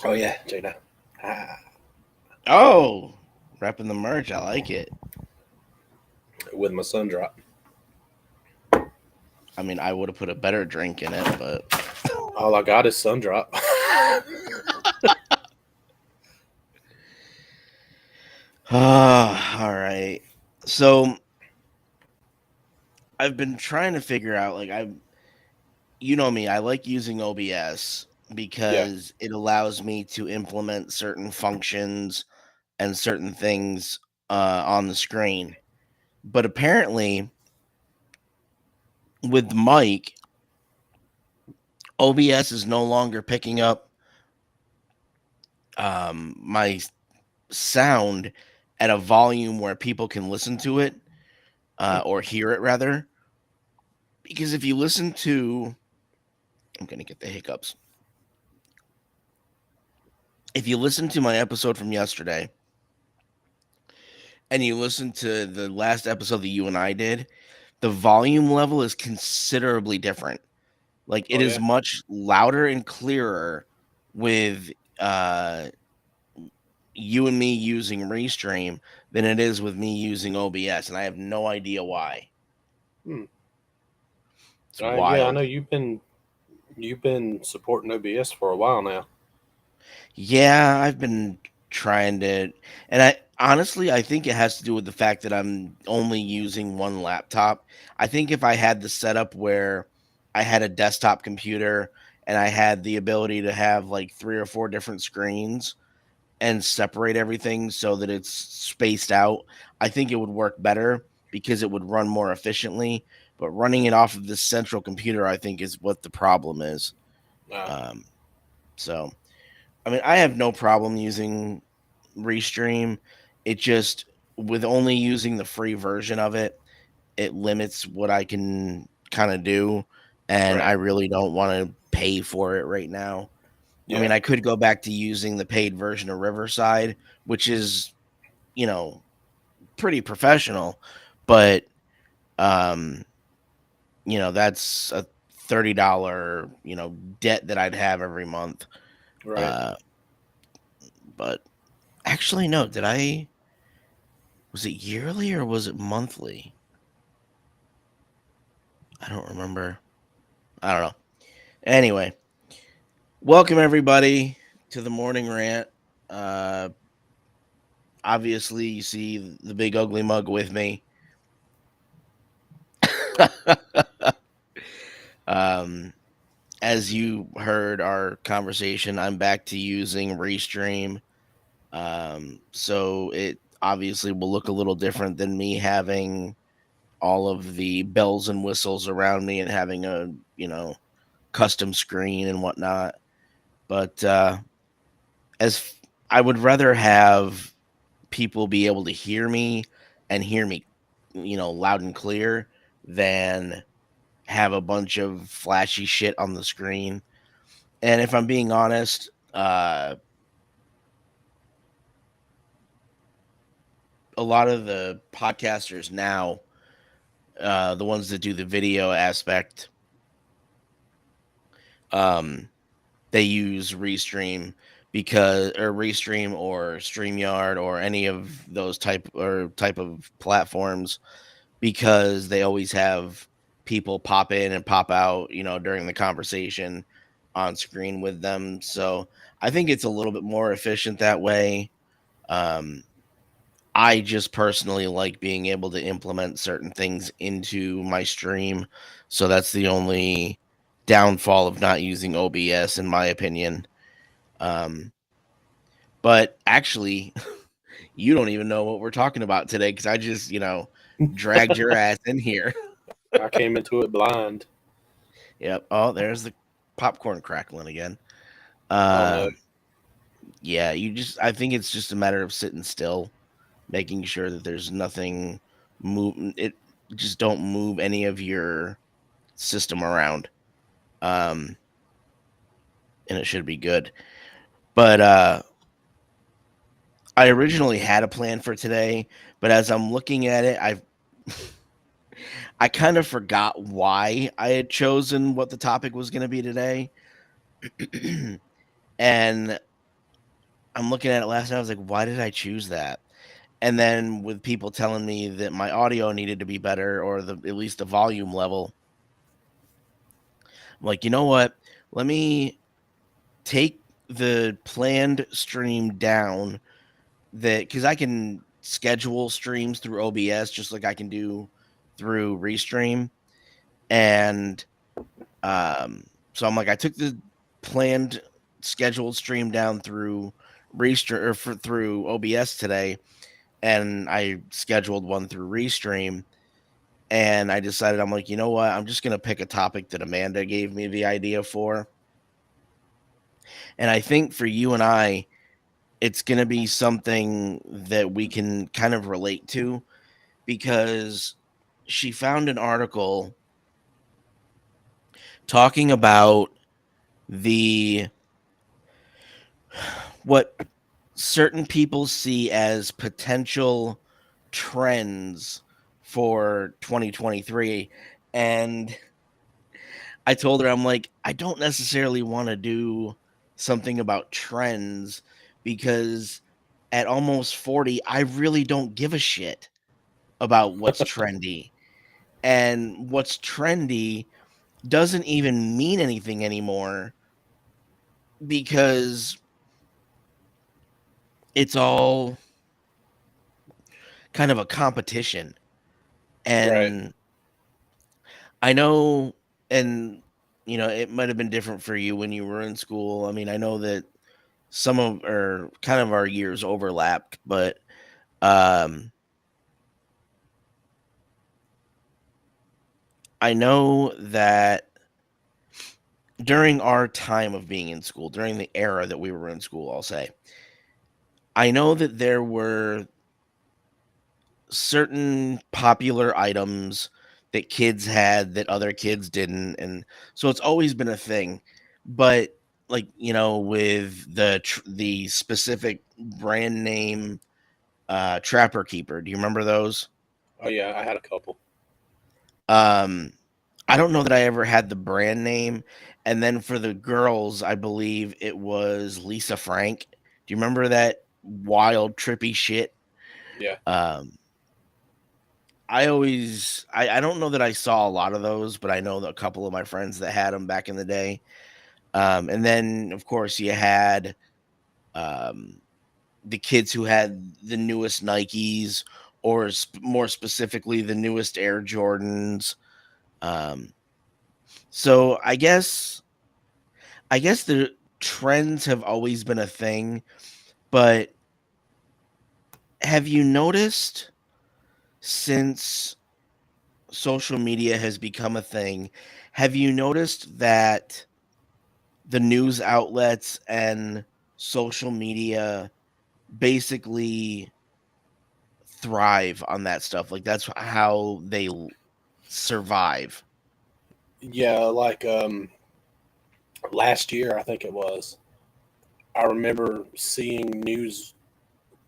Oh yeah, Jada. Ah, Oh, repping the merch. I like it. with my sun drop. I mean, I would have put a better drink in it, but All I got is sun drop. all right. So I've been trying to figure out, like, you know me, I like using OBS Yeah. because it allows me to implement certain functions and certain things on the screen. But apparently, with Mike, OBS is no longer picking up my sound at a volume where people can listen to it or hear it rather. Because if you listen to, I'm going to get the hiccups. If you listen to my episode from yesterday and you listen to the last episode that you and I did, the volume level is considerably different. Like it Oh is yeah. much louder and clearer with uh you and me using Restream than it is with me using OBS, and I have no idea why. Hmm. It's Yeah, I know wild. you've been supporting OBS for a while now. Yeah, I've been trying to, and I honestly I think it has to do with the fact that I'm only using one laptop. I think if I had the setup where I had a desktop computer and I had the ability to have like three or four different screens and separate everything so that it's spaced out, I think it would work better because it would run more efficiently. But running it off of this central computer, I think, is what the problem is. Uh, Um, so, I mean, I have no problem using Restream. It just, with only using the free version of it, it limits what I can kind of do. And I right. really don't want to pay for it right now. I Yeah. mean, I could go back to using the paid version of Riverside, which is, you know, pretty professional, but um, that's a $30, debt that I'd have every month. Right. Uh, but actually no, did I was it yearly or was it monthly? I don't remember. I don't know. Anyway, welcome everybody to the morning rant. Uh Obviously you see the big ugly mug with me. um as you heard our conversation, I'm back to using Restream. So it obviously will look a little different than me having all of the bells and whistles around me and having a, custom screen and whatnot. But as I would rather have people be able to hear me and hear me, loud and clear than have a bunch of flashy shit on the screen. And if I'm being honest, a lot of the podcasters now, the ones that do the video aspect, um, they use Restream or StreamYard or any of those type of platforms because they always have people pop in and pop out, during the conversation on screen with them. So I think it's a little bit more efficient that way. Um, I just personally like being able to implement certain things into my stream. So that's the only downfall of not using OBS, in my opinion. Um, but actually, you don't even know what we're talking about today because I just, dragged your ass in here. I came into it blind. Yep. Oh, there's the popcorn crackling again. Oh no. Um, yeah, I think it's just a matter of sitting still, making sure that there's nothing move. It just don't move any of your system around. Um, and it should be good. But I originally had a plan for today, but as I'm looking at it, I kind of forgot why I had chosen what the topic was going to be today. And I'm looking at it last night. I was like, why did I choose that? And then with people telling me that my audio needed to be better or at least the volume level, I'm like, you know what? Let me take the planned stream down that because I can schedule streams through OBS just like I can do through Restream. And so I'm like, I took the planned scheduled stream down through through OBS today, and I scheduled one through Restream. And I decided, I'm like, you know what? I'm just gonna pick a topic that Amanda gave me the idea for. And I think for you and I, it's gonna be something that we can kind of relate to because she found an article talking about the what certain people see as potential trends for 2023. And I told her, I'm like, I don't necessarily want to do something about trends because at almost 40, I really don't give a shit about what's trendy. And what's trendy doesn't even mean anything anymore because it's all kind of a competition. Right. And I know, and it might have been different for you when you were in school. I mean, I know that some of or kind of our years overlapped, but um I know that during our time of being in school, during the era that we were in school, I'll say, I know that there were certain popular items that kids had that other kids didn't, and so it's always been a thing. But like with the specific brand name Trapper Keeper, do you remember those? Oh yeah, I had a couple. um I don't know that I ever had the brand name. And then for the girls, I believe it was Lisa Frank. Do you remember that wild trippy shit? Yeah. um I don't know that I saw a lot of those, but I know that a couple of my friends that had them back in the day. And then of course you had um, the kids who had the newest Nikes, or more specifically the newest Air Jordans. Um, so I guess the trends have always been a thing, but have you noticed since social media has become a thing, have you noticed that the news outlets and social media basically thrive on that stuff? Like that's how they survive. Yeah, like last year I think it was. I remember seeing news.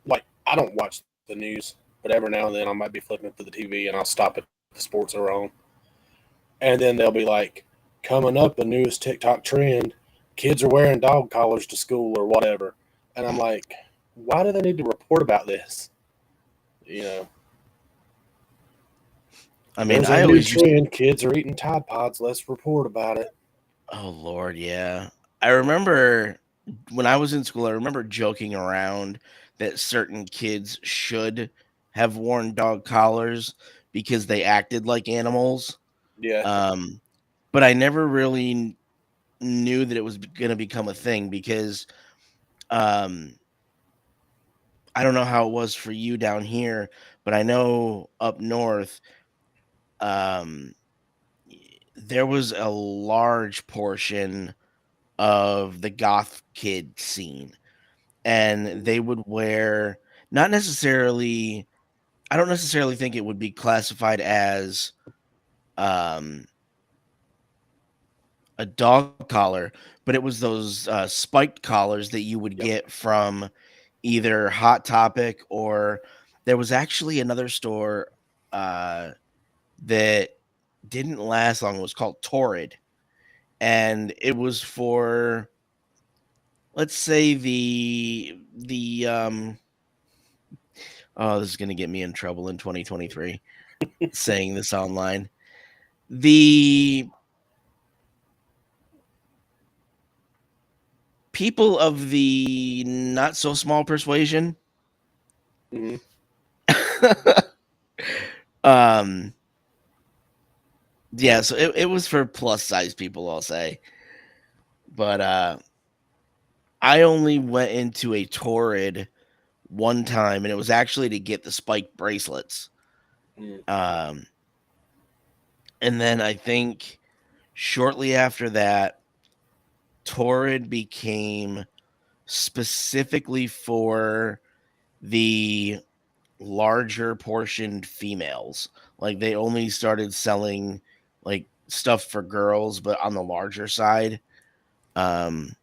Like I don't watch the news, but every now and then I might be flipping through the TV and I'll stop at the sports are on, and then they'll be like, coming up, the newest TikTok trend: kids are wearing dog collars to school or whatever. And I'm like, why do they need to report about this? You know, I mean, there's a I new always used trend: kids are eating Tide Pods. Let's report about it. oh Lord, yeah. I remember when I was in school, I remember joking around that certain kids should have worn dog collars because they acted like animals. Yeah, Um, but I never really knew that it was going to become a thing because um, I don't know how it was for you down here, but I know up north, um, there was a large portion of the goth kid scene, and they would wear not necessarily. I don't necessarily think it would be classified as um, a dog collar, but it was those spiked collars that you would yep. get from either Hot Topic, or there was actually another store uh, that didn't last long. It was called Torrid, and it was for let's say the oh, this is going to get me in trouble in 2023 saying this online. The people of the not so small persuasion, Hmm. um yeah, so it was for plus size people, I'll say. But I only went into a Torrid one time, and it was actually to get the spiked bracelets. Mm. Um, and then I think shortly after that, Torrid became specifically for the larger portioned females. Like they only started selling like stuff for girls, but on the larger side. Um,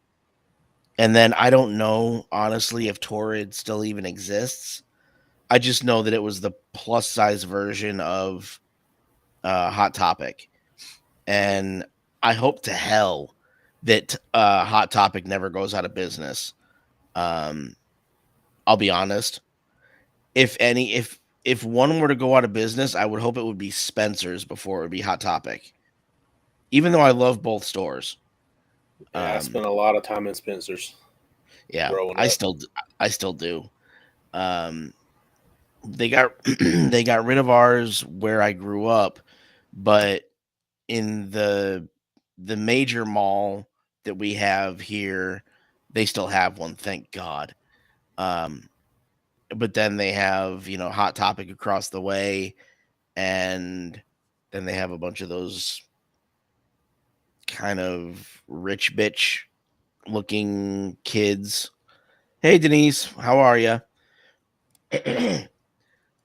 and then I don't know honestly if Torrid still even exists. I just know that it was the plus size version of Hot Topic, and I hope to hell that Hot Topic never goes out of business. Um, I'll be honest. If one were to go out of business, I would hope it would be Spencer's before it would be Hot Topic. Even though I love both stores. Yeah, I Um, spent a lot of time in Spencer's yeah, growing up. I still do. Um, they got they got rid of ours where I grew up, but in the major mall that we have here, they still have one, thank God. Um, but then they have, Hot Topic across the way, and then they have a bunch of those kind of rich bitch looking kids. Hey Denise, how are you?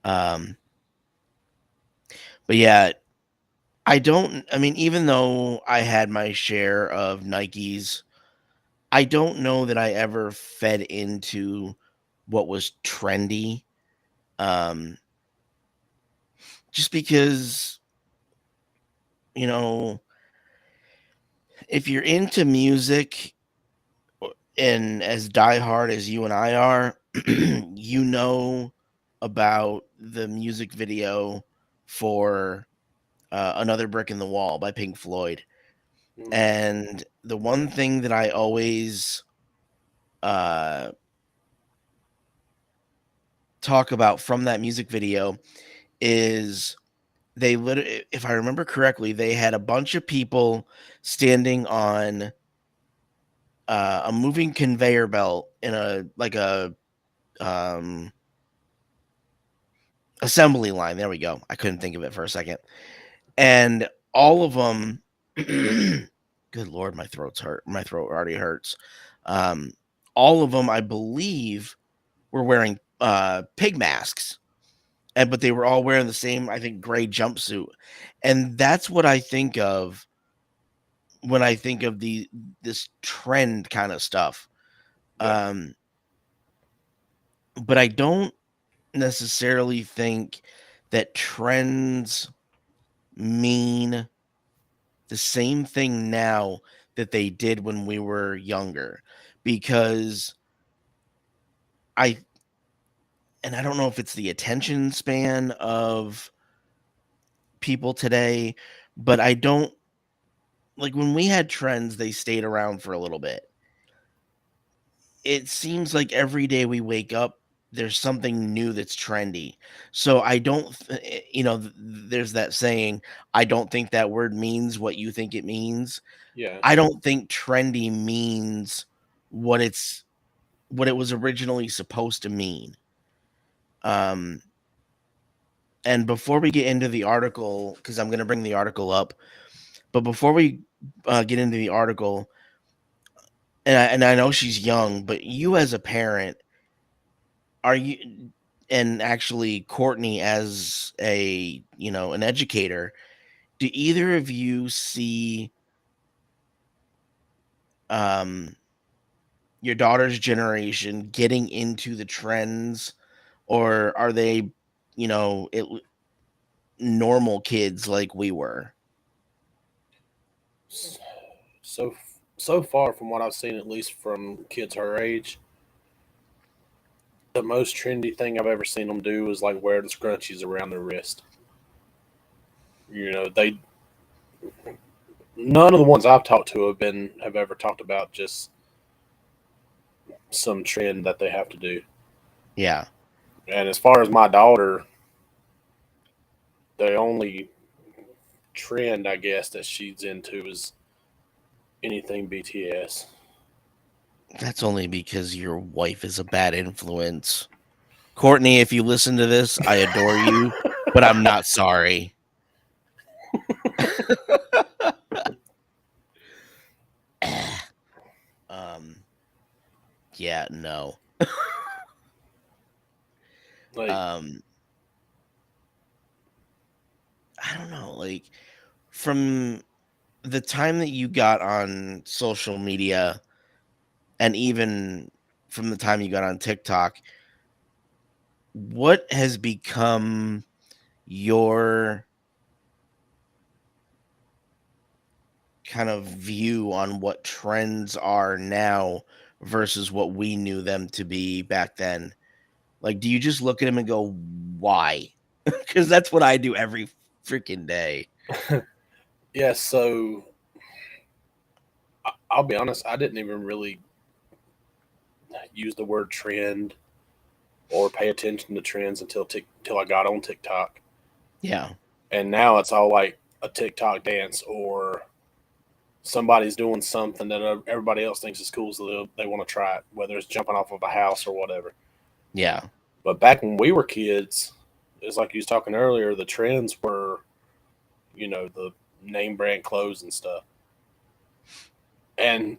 um, but yeah, I mean, even though I had my share of Nikes, I don't know that I ever fed into what was trendy. Um, just because, you know, if you're into music and as diehard as you and I are, you know about the music video for Another Brick in the Wall by Pink Floyd. Mm. And the one thing that I always uh, talk about from that music video is they literally, if I remember correctly, they had a bunch of people standing on a moving conveyor belt in a like a um, assembly line. There we go. I couldn't think of it for a second. And all of them, good lord, my throat's hurt. My throat already hurts. Um, all of them, I believe, were wearing pig masks, and but they were all wearing the same, I think, gray jumpsuit, and that's what I think of when I think of this trend kind of stuff. Yeah. Um, but I don't necessarily think that trends mean the same thing now that they did when we were younger, because I and I don't know if it's the attention span of people today, but I don't like when we had trends, they stayed around for a little bit. It seems like every day we wake up, there's something new that's trendy. So I don't, there's that saying, I don't think that word means what you think it means. Yeah. I don't think trendy means what what it was originally supposed to mean. Um, and before we get into the article, because I'm going to bring the article up, but before we get into the article, and I know she's young, but you as a parent, are you, and actually Courtney as a, an educator, do either of you see um your daughter's generation getting into the trends, or are they, it normal kids like we were? So so far from what I've seen, at least from kids her age, the most trendy thing I've ever seen them do is like wear the scrunchies around their wrist. They none of the ones I've talked to have ever talked about just some trend that they have to do. Yeah, And as far as my daughter, the only trend I guess that she's into is anything BTS. that's only because your wife is a bad influence. Courtney, if you listen to this, I adore you, but I'm not sorry. um, yeah, no. Like, Um, I don't know, like from the time that you got on social media and even from the time you got on TikTok, what has become your kind of view on what trends are now versus what we knew them to be back then? Like, do you just look at them and go, why? Because that's what I do every freaking day. yeah, so I'll be honest, I didn't even really use the word trend or pay attention to trends till I got on TikTok. Yeah. And now it's all like a TikTok dance or somebody's doing something that everybody else thinks is cool, so they want to try it, whether it's jumping off of a house or whatever. Yeah. But back when we were kids, it's like you was talking earlier, the trends were, the name brand clothes and stuff. And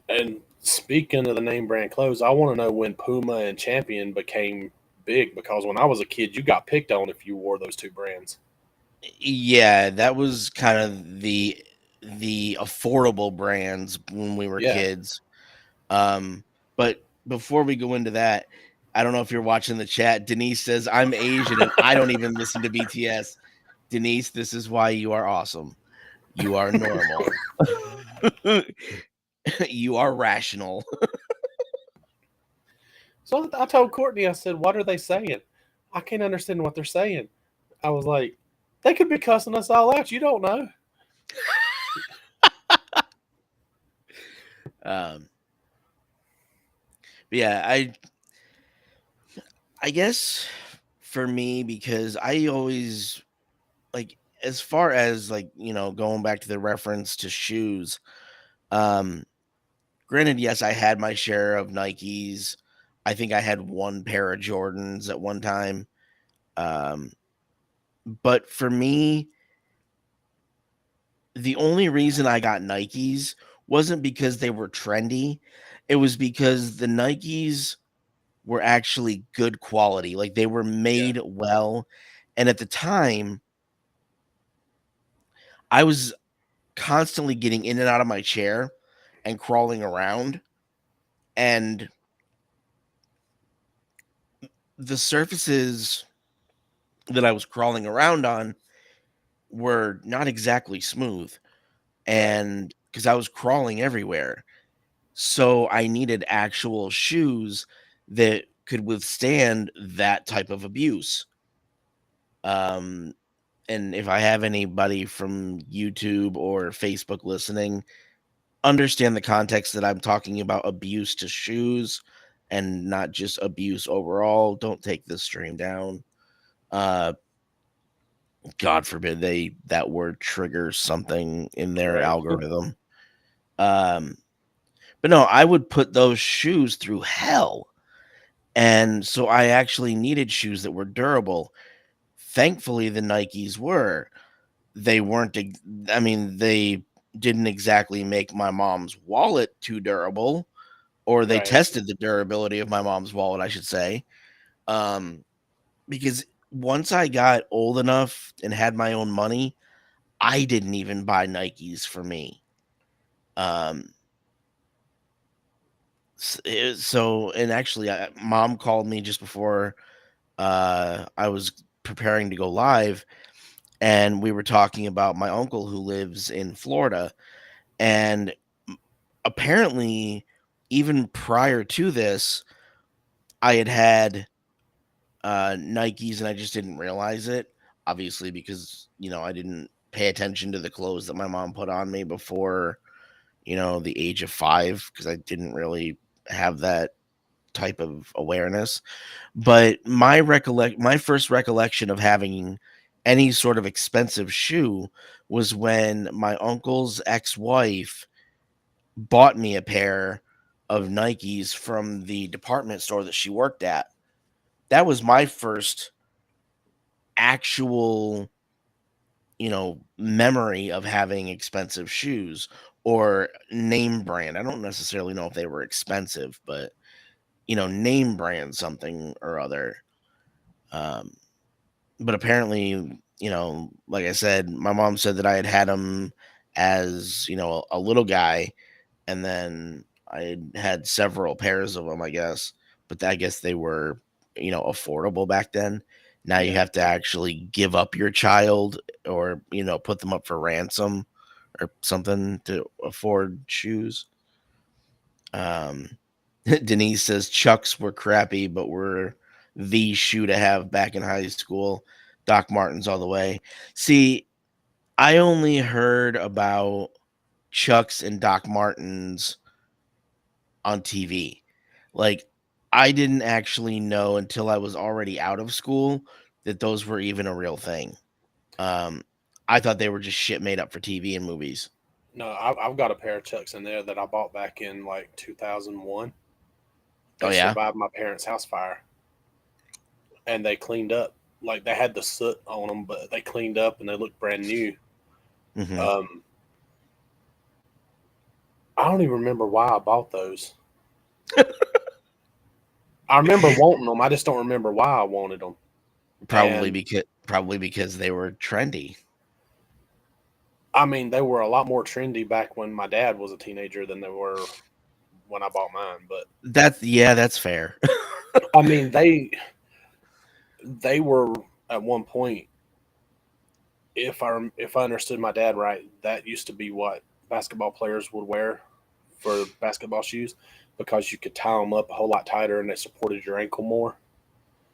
speaking of the name brand clothes, I want to know when Puma and Champion became big, because when I was a kid, you got picked on if you wore those two brands. Yeah, that was kind of the affordable brands when we were Yeah. kids. But before we go into that, I don't know if you're watching the chat. Denise says, I'm Asian and I don't even listen to BTS. Denise, this is why you are awesome. You are normal. You are rational. So I told Courtney, I said, "What are they saying? I can't understand what they're saying." I was like, "They could be cussing us all out. You don't know." Um, yeah, I guess for me, because I always like, as far as like, going back to the reference to shoes, um, granted, yes, I had my share of Nikes. I think I had one pair of Jordans at one time. Um, but for me, the only reason I got Nikes wasn't because they were trendy. It was because the Nikes were actually good quality. Like they were Yeah. made well. And at the time, I was constantly getting in and out of my chair and crawling around. And the surfaces that I was crawling around on were not exactly smooth. Right. And because I was crawling everywhere. So I needed actual shoes that could withstand that type of abuse. Um, and if I have anybody from YouTube or Facebook listening, understand the context that I'm talking about abuse to shoes and not just abuse overall. Don't take this stream down. Uh, God forbid that word triggers something in their Right. algorithm. Um, but no, I would put those shoes through hell. And so I actually needed shoes that were durable. Thankfully, the Nikes were. They weren't, I mean, they didn't exactly make my mom's wallet too durable, or they Right. tested the durability of my mom's wallet, I should say. Um, because once I got old enough and had my own money, I didn't even buy Nikes for me. Um, so and actually, mom called me just before I was preparing to go live, and we were talking about my uncle who lives in Florida, and apparently, even prior to this, I had Nikes and I just didn't realize it. Obviously, because I didn't pay attention to the clothes that my mom put on me before the age of 5, because I didn't really have that type of awareness. But my first recollection of having any sort of expensive shoe was when my uncle's ex-wife bought me a pair of Nikes from the department store that she worked at. That was my first actual, memory of having expensive shoes or name brand. I don't necessarily know if they were expensive, but name brand something or other. Um, but apparently, like I said, my mom said that I had them as, a little guy, and then I had several pairs of them, I guess. But I guess they were, affordable back then. Now you Yeah. have to actually give up your child, or, put them up for ransom or something to afford shoes. Um, Denise says Chucks were crappy, but were the shoe to have back in high school. Doc Martens all the way. See, I only heard about Chucks and Doc Martens on TV. Like, I didn't actually know until I was already out of school that those were even a real thing. Um, I thought they were just shit made up for TV and movies. No, I've got a pair of Chucks in there that I bought back in like 2001. Oh They yeah. survived my parents' house fire, and they cleaned up. Like they had the soot on them, but they cleaned up and they looked brand new. Hmm. Um, I don't even remember why I bought those. I remember wanting them. I just don't remember why I wanted them. And Probably because they were trendy. I mean, they were a lot more trendy back when my dad was a teenager than they were when I bought mine. But That's fair. I mean, they were at one point. If I understood my dad right, that used to be what basketball players would wear for basketball shoes because you could tie them up a whole lot tighter and they supported your ankle more.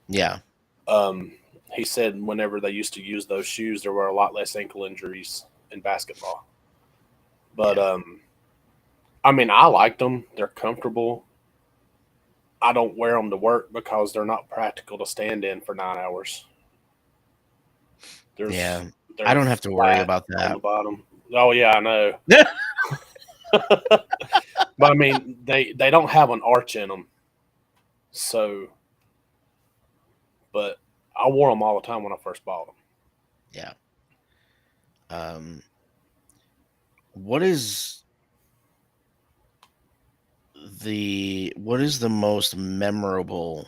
Yeah. Um, he said whenever they used to use those shoes, there were a lot less ankle injuries in basketball. But Yeah. I mean, I liked them. They're comfortable. I don't wear them to work because they're not practical to stand in for 9 hours. There's Yeah. I they're don't have to worry flat about on that. the bottom. Oh yeah, I know. But I mean, they don't have an arch in them. So, but I wore them all the time when I first bought them. Yeah. Um, what is the most memorable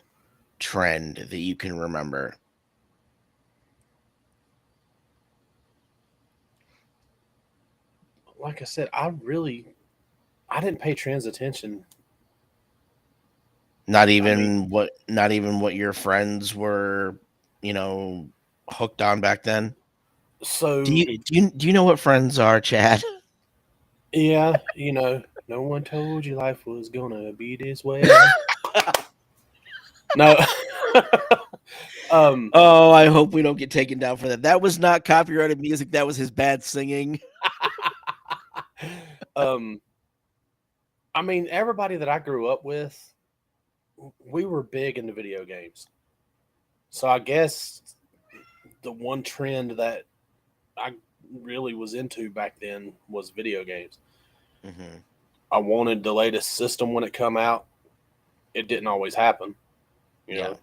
trend that you can remember? Like I said, I didn't pay trans attention. I mean, Not even what your friends were, you know, hooked on back then? so Do you know what friends are, Chad? yeah, no one told you life was gonna be this way. No, um, Oh, I hope we don't get taken down for that. That was not copyrighted music. That was his bad singing. um, I mean, everybody that I grew up with, we were big into video games. So I guess the one trend that I really was into back then was video games. Hmm. I wanted the latest system when it come out. It didn't always happen, you Yeah. know.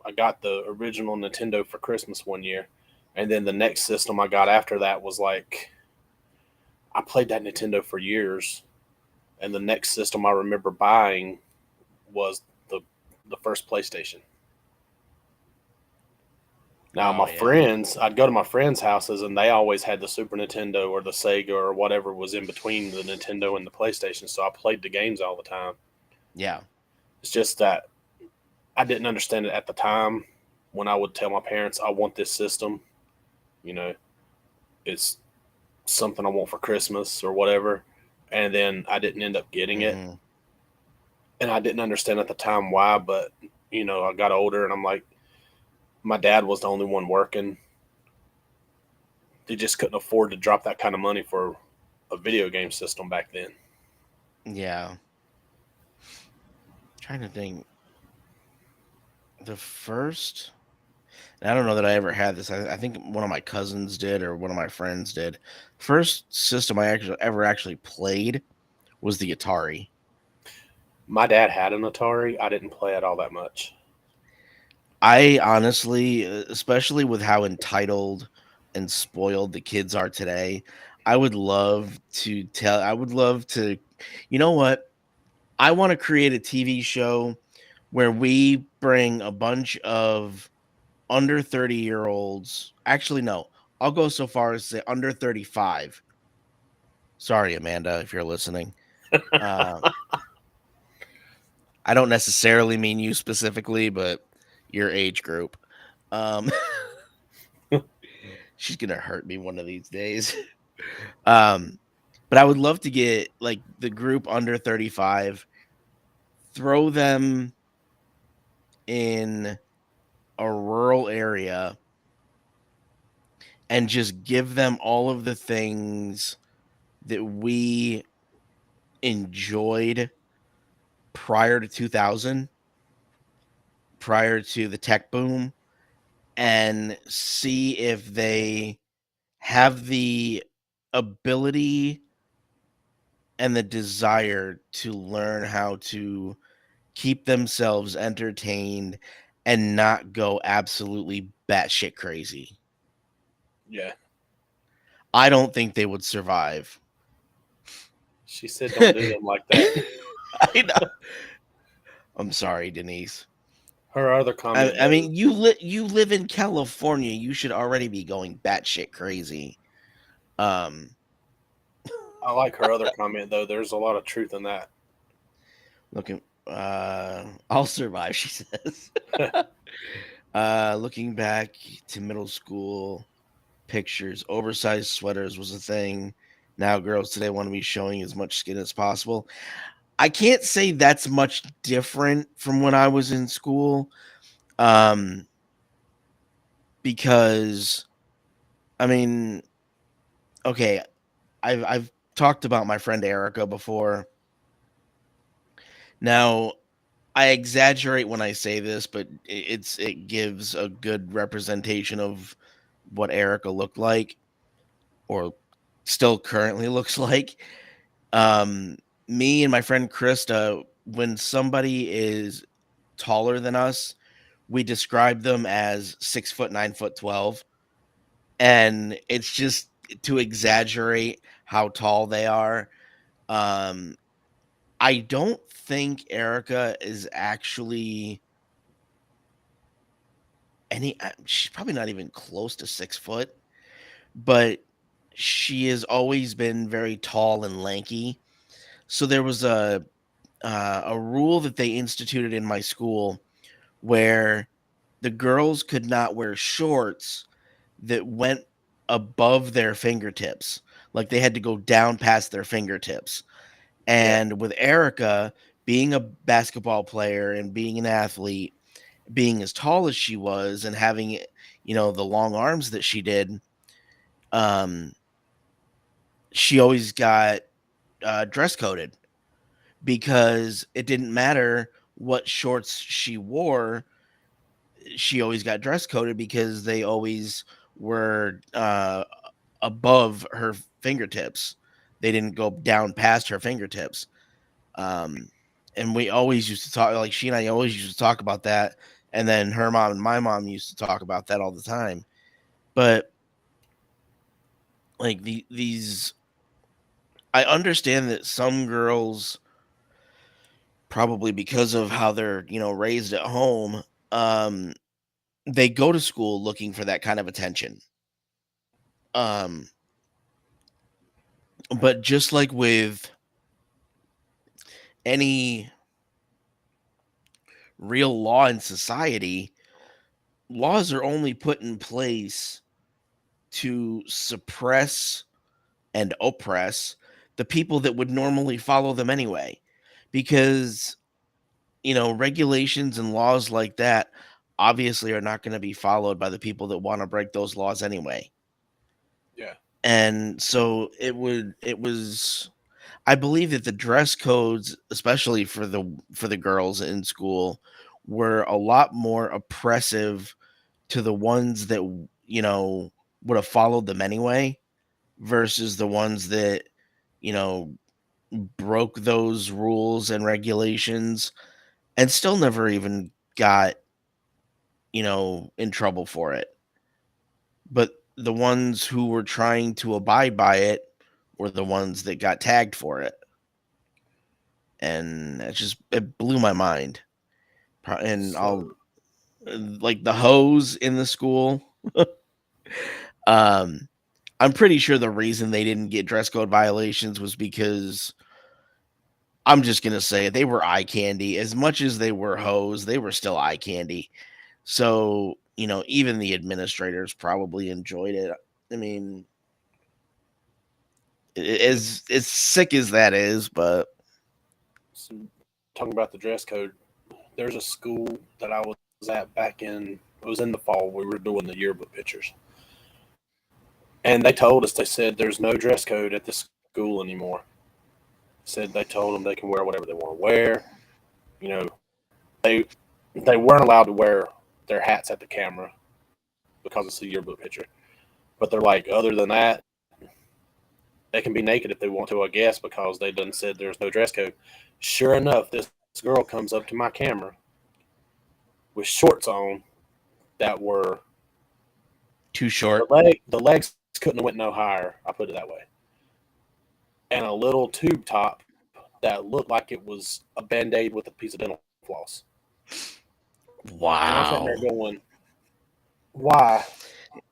I got the original Nintendo for Christmas one year, and then the next system I got after that was like I played that Nintendo for years, and the next system I remember buying was the first PlayStation. Now Oh my yeah. friends, I'd go to my friends' houses and they always had the Super Nintendo or the Sega or whatever was in between the Nintendo and the PlayStation, so I played the games all the time. Yeah. It's just that I didn't understand it at the time when I would tell my parents I want this system, you know, it's something I want for Christmas or whatever. and then I didn't end up getting it, Mm-hmm. and I didn't understand at the time why. But I got older, and I'm like, my dad was the only one working. He just couldn't afford to drop that kind of money for a video game system back then. Yeah. Trying to think. The first, and I don't know that I ever had this. I think one of my cousins did, or one of my friends did. First system I actually played was the Atari. My dad had an Atari. I didn't play it all that much. I honestly, especially with how entitled and spoiled the kids are today, I would love to, you know what? I want to create a TV show where we bring a bunch of under 30-year-olds. Actually, no, I'll go so far as to say under 35. Sorry, Amanda, if you're listening. Uh, I don't necessarily mean you specifically, but your age group. Um, she's gonna hurt me one of these days. Um, but I would love to get like the group under 35, throw them in a rural area, and just give them all of the things that we enjoyed prior to 2000, prior to the tech boom, and see if they have the ability and the desire to learn how to keep themselves entertained and not go absolutely batshit crazy. Yeah. I don't think they would survive. She said, "Don't do them like that." I know. I'm sorry, Denise. Her other comment I though, mean, you live in California. You should already be going batshit crazy. Um, I like her other comment though. There's a lot of truth in that. looking, I'll survive. She says. Looking back to middle school pictures, oversized sweaters was a thing. Now girls today want to be showing as much skin as possible. I can't say that's much different from when I was in school. Um, because I mean, okay, I've talked about my friend Erica before. Now, I exaggerate when I say this, but it gives a good representation of what Erica looked like, or still currently looks like. Um, Me and my friend Krista, when somebody is taller than us, we describe them as 6 foot 9 foot 12, and it's just to exaggerate how tall they are. Um, I don't think Erica is actually she's probably not even close to 6 foot, but she has always been very tall and lanky. So there was a rule that they instituted in my school where the girls could not wear shorts that went above their fingertips. Like they had to go down past their fingertips. Yeah. And with Erica being a basketball player and being an athlete, being as tall as she was and having, the long arms that she did, um, she always got dress coded because it didn't matter what shorts she wore. She always got dress coded because they always were above her fingertips. They didn't go down past her fingertips. Um, and we always used to talk, like she and I always used to talk about that. And then her mom and my mom used to talk about that all the time. But like these, I understand that some girls, probably because of how they're, raised at home, um, they go to school looking for that kind of attention. Um, but just like with any real law in society, laws are only put in place to suppress and oppress. the people that would normally follow them anyway. Because, regulations and laws like that obviously are not going to be followed by the people that want to break those laws anyway. Yeah. And so it was I believe that the dress codes, especially for the girls in school, were a lot more oppressive to the ones that would have followed them anyway versus the ones that you know broke those rules and regulations and still never even got in trouble for it. But the ones who were trying to abide by it were the ones that got tagged for it, and it blew my mind. And I'll So like the hose in the school. um I'm pretty sure the reason they didn't get dress code violations was because I'm just gonna say it, they were eye candy. As much as they were hoes, they were still eye candy. So, even the administrators probably enjoyed it. I mean, as sick as that is, but so talking about the dress code, there's a school that I was at back in it was in the fall. We were doing the yearbook pictures, and they told us they said there's no dress code at this school anymore. Said they told them they can wear whatever they want to wear. You know, they they weren't allowed to wear their hats at the camera because it's a yearbook picture. But they're like, other than that, they can be naked if they want to, I guess, because they done said there's no dress code. Sure enough, this girl comes up to my camera with shorts on that were too short. the legs couldn't have went no higher. I put it that way, and a little tube top that looked like it was a band aid with a piece of dental floss. And I'm sitting Wow. there going, why?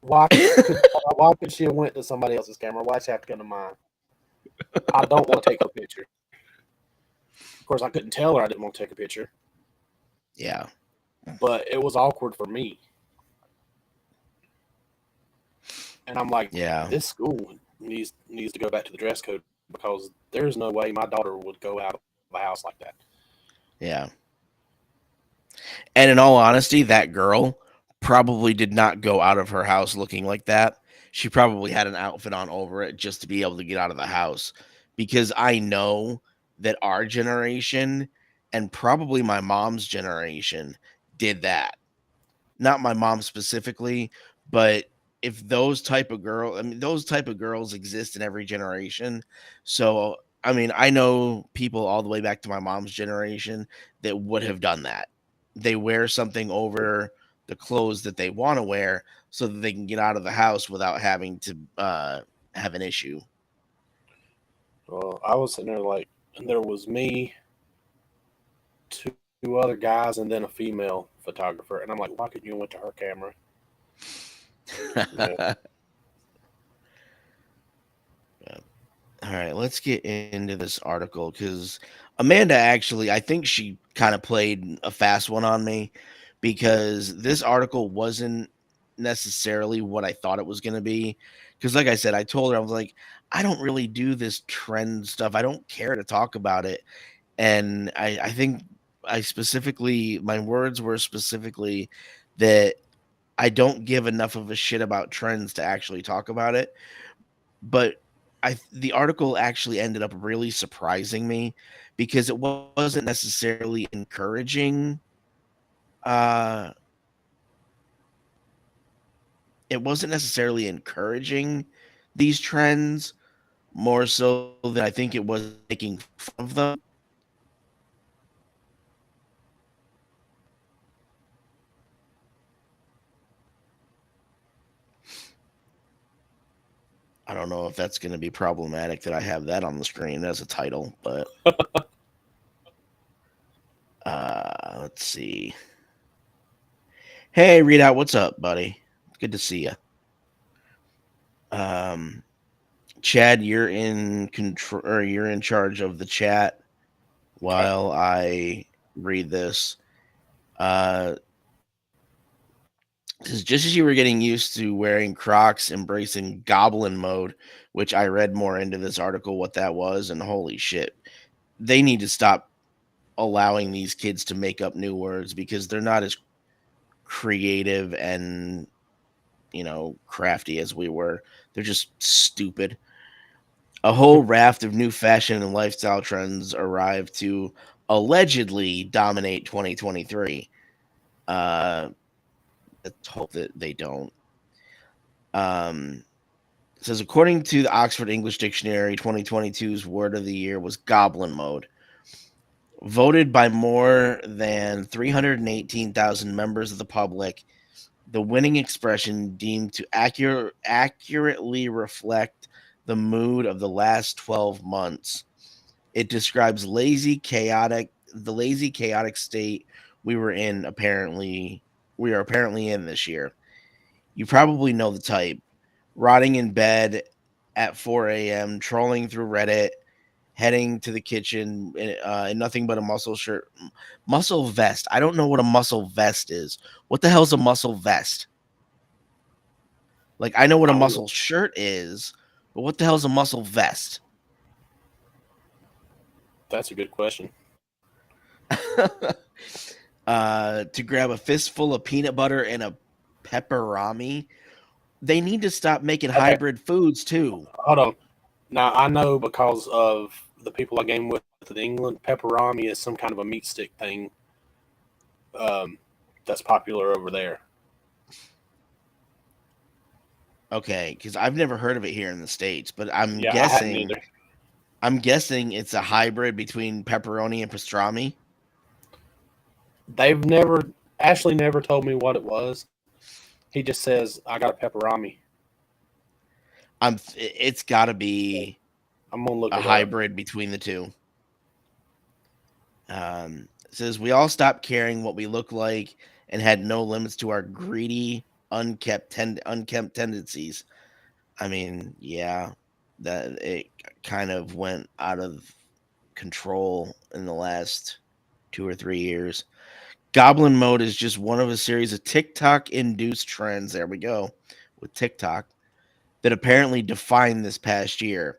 Why could why could she have went to somebody else's camera? Why she have to come to mine? I don't want to take a picture. Of course, I couldn't tell her I didn't want to take a picture, Yeah. but it was awkward for me. And I'm like, Yeah. this school needs to go back to the dress code because there's no way my daughter would go out of a house like that. Yeah. And in all honesty, that girl probably did not go out of her house looking like that. She probably had an outfit on over it just to be able to get out of the house. Because I know that our generation and probably my mom's generation did that. Not my mom specifically, but if those type of girls exist in every generation. So, I mean, I know people all the way back to my mom's generation that would have done that. They wear something over the clothes that they want to wear so that they can get out of the house without having to have an issue. Well, I was sitting there like, and there was me, two other guys, and then a female photographer. And I'm like, why couldn't you have went to her camera? Yeah. All right, let's get into this article because Amanda actually, I think she kind of played a fast one on me because this article wasn't necessarily what I thought it was going to be. Because, like I said, I told her, I was like, I don't really do this trend stuff. I don't care to talk about it. And I think my words were specifically that I don't give enough of a shit about trends to actually talk about it. But the article actually ended up really surprising me because wasn't necessarily encouraging uh it wasn't necessarily encouraging these trends more so than I think it was making fun of them. I don't know if that's going to be problematic that I have that on the screen as a title, but let's see. Hey, Readout, what's up, buddy? Good to see you. Um, Chad, you're in control, or you're in charge of the chat Okay. while I read this. Uh, Because just as you were getting used to wearing Crocs, embracing goblin mode, which I read more into this article what that was, and holy shit, they need to stop allowing these kids to make up new words because they're not as creative and crafty as we were. They're just stupid. A whole raft of new fashion and lifestyle trends arrived to allegedly dominate 2023. Uh, let's hope that they don't. Um, it says according to the Oxford English Dictionary, 2022's word of the year was goblin mode. Voted by more than 318,000 members of the public, the winning expression deemed to accurately reflect the mood of the last 12 months. It describes the lazy, chaotic state we are apparently in this year. You probably know the type. Rotting in bed at 4 a.m., trolling through Reddit, heading to the kitchen in nothing but a muscle vest. I don't know what a muscle vest is. What the hell's a muscle vest? Like, I know what a I don't muscle know. shirt is, but what the hell's a muscle vest? That's a good question. To grab a fistful of peanut butter and a pepperami. They need to stop making Okay, hybrid foods too. hold on. Now I know because of the people I game with in England, pepperami is some kind of a meat stick thing um, that's popular over there. Okay, because I've never heard of it here in the States, but I'm Yeah, I hadn't guessing either. I'm guessing it's a hybrid between pepperoni and pastrami. They've never Ashley never told me what it was. He just says I got a pepperami. It's got to be I'm gonna look a it up. hybrid between the two. It says we all stopped caring what we look like and had no limits to our greedy, unkempt tendencies. I mean, yeah, that it kind of went out of control in the last 2 or 3 years. Goblin mode is just one of a series of TikTok induced trends. There we go with TikTok that apparently defined this past year.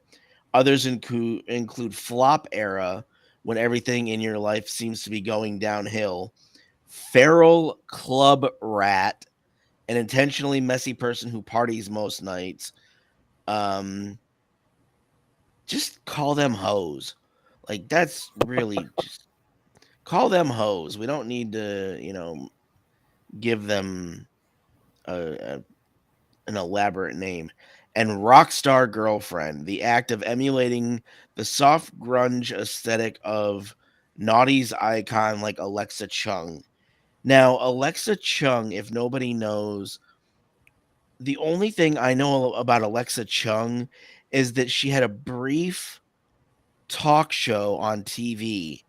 Others include flop era, when everything in your life seems to be going downhill, feral club rat, an intentionally messy person who parties most nights. Um, just call them hoes. Like, that's really just call them hoes. We don't need to, give them a an elaborate name. And Rockstar Girlfriend, the act of emulating the soft grunge aesthetic of Naughty's icon like Alexa Chung. Now, Alexa Chung, if nobody knows, the only thing I know about Alexa Chung is that she had a brief talk show on TV,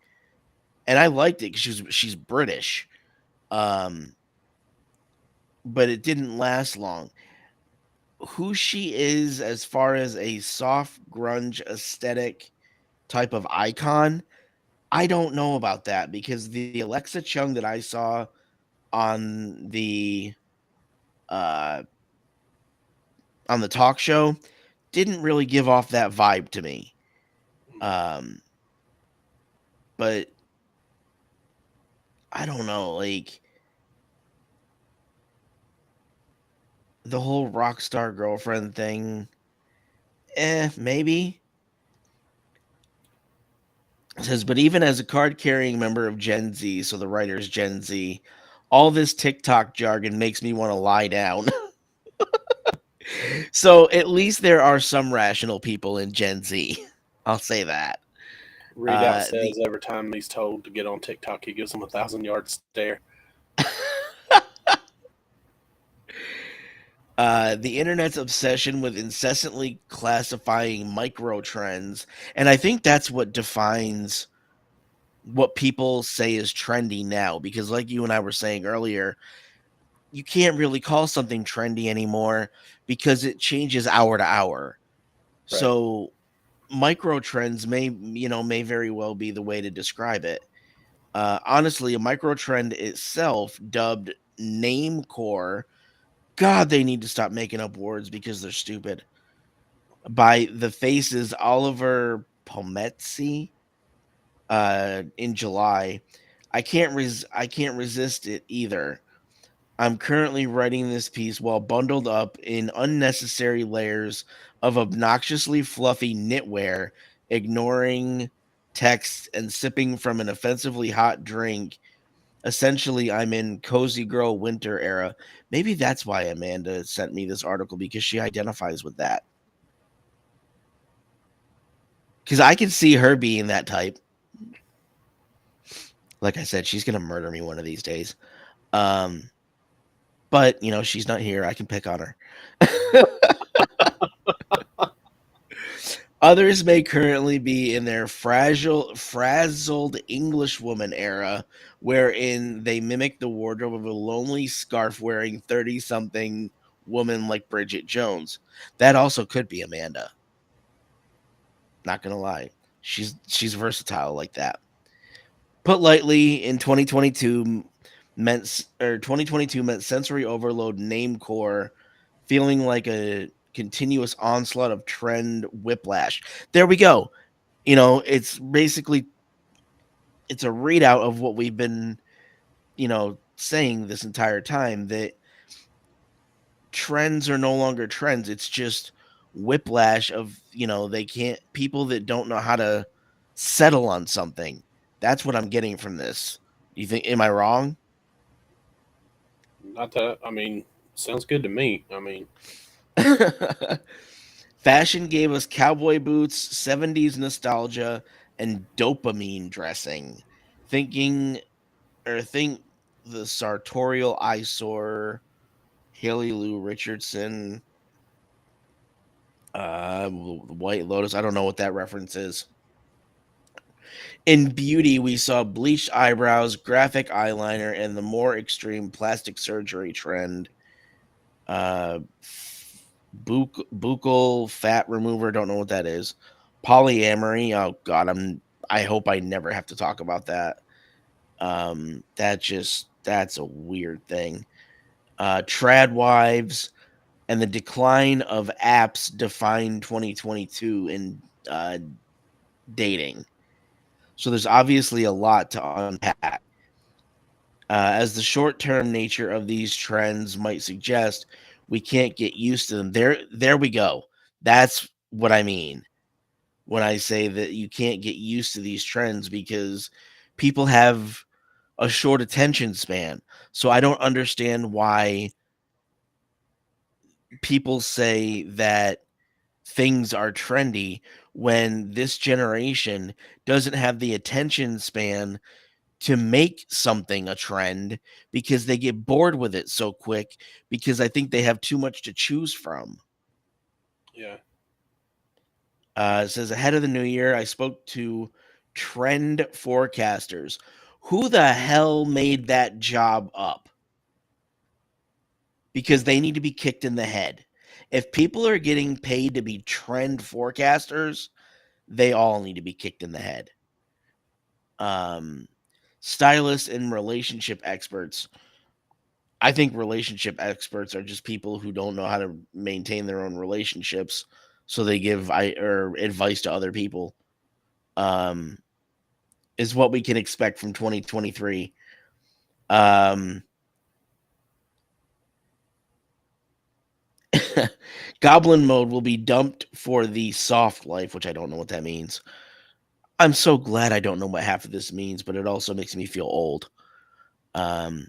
and I liked it because she's British, um, but it didn't last long. Who she is as far as a soft grunge aesthetic type of icon, I don't know about that because the Alexa Chung that I saw on uh the talk show didn't really give off that vibe to me. Um but I don't know, like the whole Rockstar Girlfriend thing, maybe. It says, but even as a card carrying member of Gen Z, so the writer's Gen Z, all this TikTok jargon makes me want to lie down. So at least there are some rational people in Gen Z. I'll say that. Readout The says every time he's told to get on TikTok, he gives him 1,000 yard stare. the internet's obsession with incessantly classifying micro trends, and I think that's what defines what people say is trendy now. Because, like you and I were saying earlier, you can't really call something trendy anymore because it changes hour to hour. Right. So micro trends may very well be the way to describe it. Honestly, a micro trend itself, dubbed Namecore, God, they need to stop making up words because they're stupid. By the Faces, Oliver Pomezzi, in July. I can't resist it either. I'm currently writing this piece while bundled up in unnecessary layers of obnoxiously fluffy knitwear, ignoring text and sipping from an offensively hot drink. Essentially, I'm in cozy girl winter era. Maybe that's why Amanda sent me this article, because she identifies with that. Because I can see her being that type. Like I said, she's gonna murder me one of these days. Um, but she's not here. I can pick on her. Others may currently be in their frazzled Englishwoman era, wherein they mimic the wardrobe of a lonely scarf wearing 30 something woman like Bridget Jones. That also could be Amanda. Not gonna lie. She's versatile like that. Put lightly, in 2022 meant sensory overload, name core, feeling like a continuous onslaught of trend whiplash. There we go. It's basically it's a readout of what we've been, saying this entire time, that trends are no longer trends. It's just whiplash of, they can't people that don't know how to settle on something. That's what I'm getting from this. You think, am I wrong? Not that, I mean, sounds good to me. I mean, Fashion gave us cowboy boots, 70s nostalgia, and dopamine dressing. Thinking think the sartorial eyesore, Haley Lou Richardson, White Lotus. I don't know what that reference is. In beauty, we saw bleached eyebrows, graphic eyeliner, and the more extreme plastic surgery trend. Uh, buccal fat remover. Don't know what that is. Polyamory. Oh God, I hope I never have to talk about that. That's a weird thing. Trad wives and the decline of apps defined 2022 in dating. So there's obviously a lot to unpack. As the short term nature of these trends might suggest, we can't get used to them. There we go. That's what I mean when I say that you can't get used to these trends, because people have a short attention span. So I don't understand why people say that things are trendy when this generation doesn't have the attention span to make something a trend, because they get bored with it so quick, because I think they have too much to choose from. yeah. It says, ahead of the new year, I spoke to trend forecasters. Who the hell made that job up? Because they need to be kicked in the head. If people are getting paid to be trend forecasters, they all need to be kicked in the head. Um, Stylists and relationship experts. I think relationship experts are just people who don't know how to maintain their own relationships, so they give advice to other people. Um, is what we can expect from 2023. Um, Goblin mode will be dumped for the soft life, which I don't know what that means. I'm so glad I don't know what half of this means, but it also makes me feel old. Um,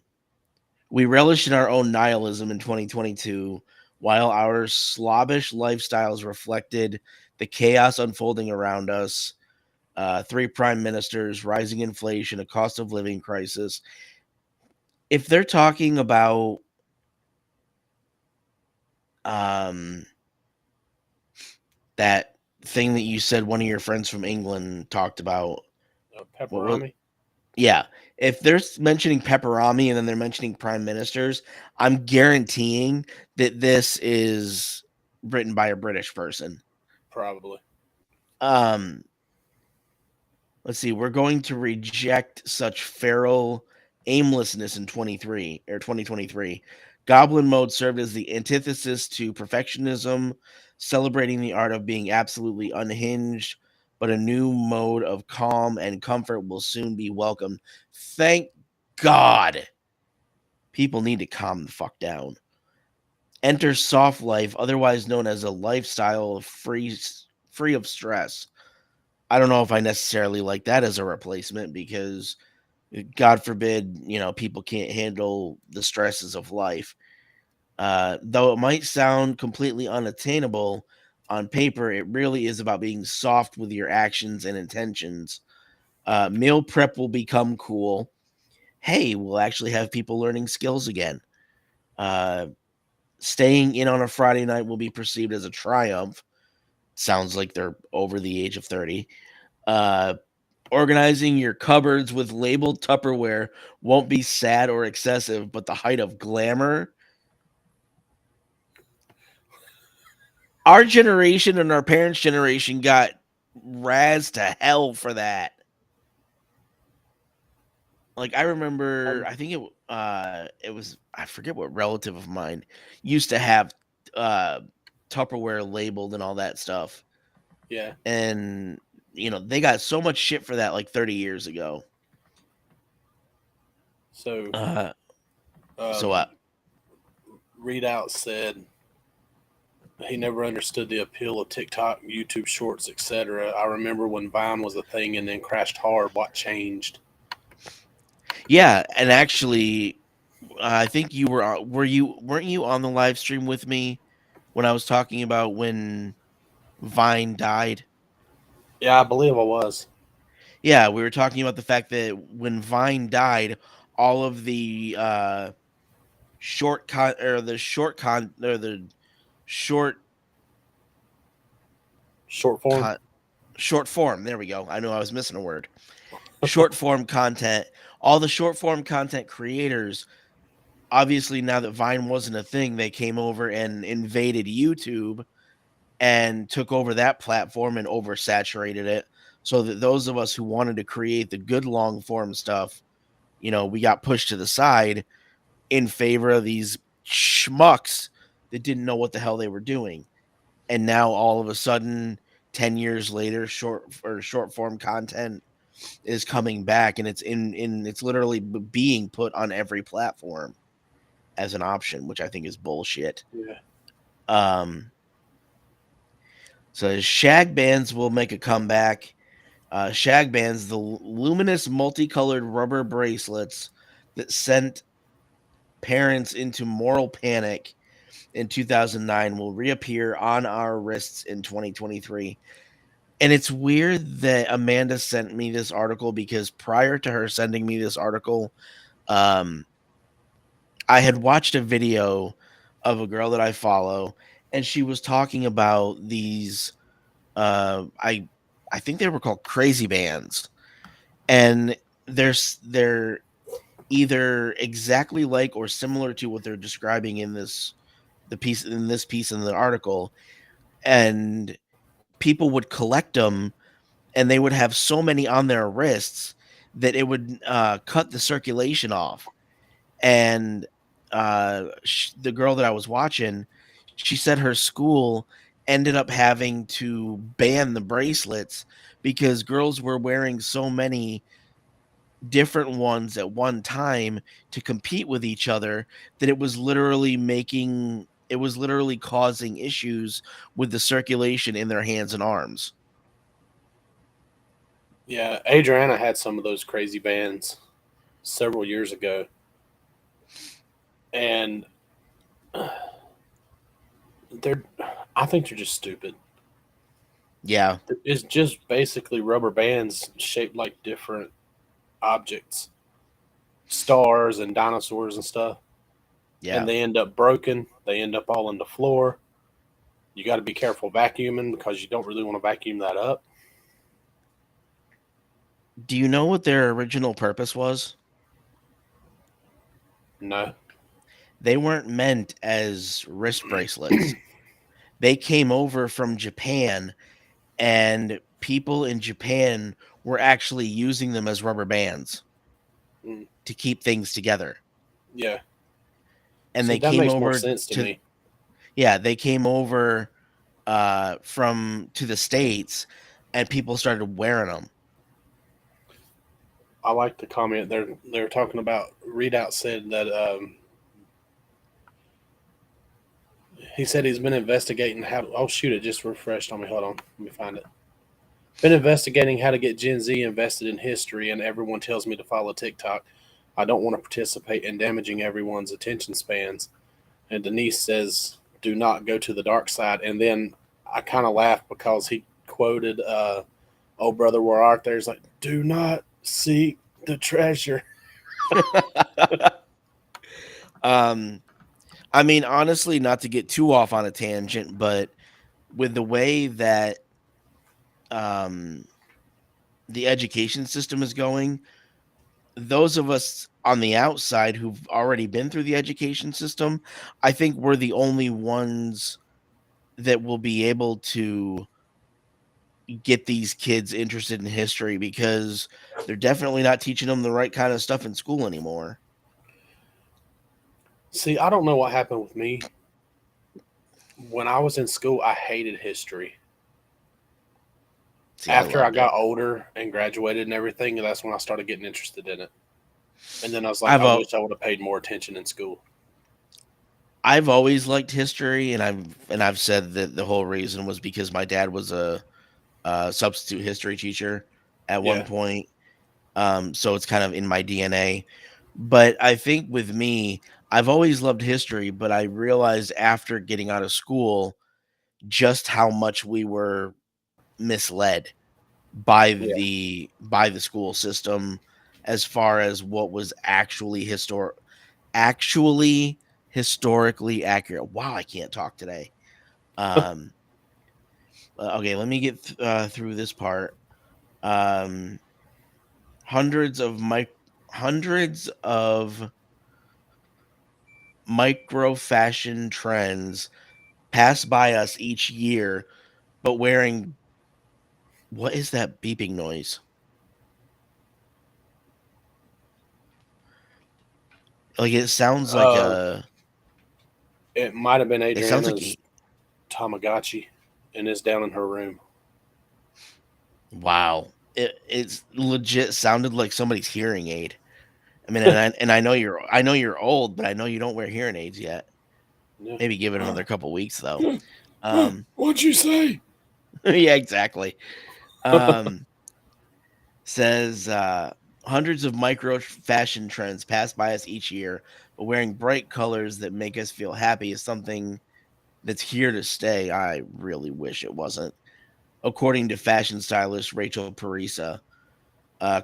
we relish in our own nihilism in 2022, while our slobbish lifestyles reflected the chaos unfolding around us. Three prime ministers, rising inflation, a cost of living crisis. If they're talking about um, that thing that you said one of your friends from England talked about, what was, Pepperami. yeah, if they're mentioning pepperami and then they're mentioning prime ministers, I'm guaranteeing that this is written by a British person. Probably. Um, let's see. We're going to reject such feral aimlessness in 2023. Goblin mode served as the antithesis to perfectionism, celebrating the art of being absolutely unhinged, but a new mode of calm and comfort will soon be welcomed. Thank God. People need to calm the fuck down. Enter soft life, otherwise known as a lifestyle free of stress. I don't know if I necessarily like that as a replacement because God forbid, people can't handle the stresses of life. Though it might sound completely unattainable on paper, it really is about being soft with your actions and intentions. Meal prep will become cool. Hey, we'll actually have people learning skills again. Uh, Staying in on a Friday night will be perceived as a triumph. Sounds like they're over the age of 30. Uh, Organizing your cupboards with labeled Tupperware won't be sad or excessive, but the height of glamour. Our generation and our parents' generation got razzed to hell for that. Like I remember, I think it was I forget what relative of mine used to have uh Tupperware labeled and all that stuff. Yeah. And they got so much shit for that like 30 years ago. So, Uh so um, Readout said he never understood the appeal of TikTok, YouTube Shorts, etc. I remember when Vine was a thing and then crashed hard. What changed? Yeah, and actually I think you weren't you on the live stream with me when I was talking about when Vine died? Yeah, I believe I was. Yeah, we were talking about the fact that when Vine died, all of the short con or the short con or the short Short form. con short form. There we go. I know I was missing a word. Short form content. All the short form content creators, obviously, now that Vine wasn't a thing, they came over and invaded YouTube and took over that platform and oversaturated it. So that those of us who wanted to create the good long form stuff, we got pushed to the side in favor of these schmucks that didn't know what the hell they were doing. And now all of a sudden, 10 years later, short form content is coming back and it's literally being put on every platform as an option, which I think is bullshit. Yeah. Um so shag bands will make a comeback. Shag bands, the luminous multicolored rubber bracelets that sent parents into moral panic in 2009 will reappear on our wrists in 2023. And it's weird that Amanda sent me this article because prior to her sending me this article, um, I had watched a video of a girl that I follow, and she was talking about these. I think they were called crazy bands, and they're either exactly like or similar to what they're describing in this piece in the article, and people would collect them and they would have so many on their wrists that it would cut the circulation off. And the girl that I was watching, she said her school ended up having to ban the bracelets because girls were wearing so many different ones at one time to compete with each other that it was literally causing issues with the circulation in their hands and arms. Yeah. Adriana had some of those crazy bands several years ago. And they're, I think they're just stupid. Yeah, It's just basically rubber bands shaped like different objects, stars and dinosaurs and stuff. And yeah. they end up broken. They end up all on the floor. You got to be careful vacuuming because you don't really want to vacuum that up. Do you know what their original purpose was? No. They weren't meant as wrist bracelets. They came over from Japan, and people in Japan were actually using them as rubber bands Mm, to keep things together. yeah. and See, they that came makes more over sense to to me. yeah, they came over from to the States, and people started wearing them. I like the comment they're talking about. Readout said that he said he's been investigating how. Oh shoot! It just refreshed on me. Hold on, let me find it. Been investigating how to get Gen Z invested in history, and everyone tells me to follow TikTok. I don't want to participate in damaging everyone's attention spans. And Denise says, "Do not go to the dark side." And then I kind of laughed because he quoted, "Oh brother, where art there?" He's like, "Do not seek the treasure." um, I mean, honestly, not to get too off on a tangent, but with the way that um, the education system is going, those of us on the outside who've already been through the education system, I think we're the only ones that will be able to get these kids interested in history because they're definitely not teaching them the right kind of stuff in school anymore. See, I don't know what happened with me. When I was in school, I hated history. See, I After I loved it. got older and graduated and everything, that's when I started getting interested in it. And then I was like, I've I al- wish I would have paid more attention in school. I've always liked history, and I've said that the whole reason was because my dad was a substitute history teacher at one Yeah. point. So it's kind of in my DNA. But I think with me, I've always loved history, but I realized after getting out of school just how much we were misled Yeah. by the school system as far as what was actually historically accurate. Wow, I can't talk today. Um, okay, let me get through this part. Um, hundreds of hundreds of micro fashion trends pass by us each year, but wearing what is that beeping noise? Like it sounds like Uh, a it might have been it sounds Adriana's Tamagotchi and it's down in her room. wow. It's legit sounded like somebody's hearing aid. I mean, I know you're old, but I know you don't wear hearing aids yet. Yeah. Maybe give it another couple weeks though. Um, What'd you say? yeah, exactly. Um, says hundreds of micro fashion trends pass by us each year, but wearing bright colors that make us feel happy is something that's here to stay. I really wish it wasn't. According to fashion stylist Rachel Parisa,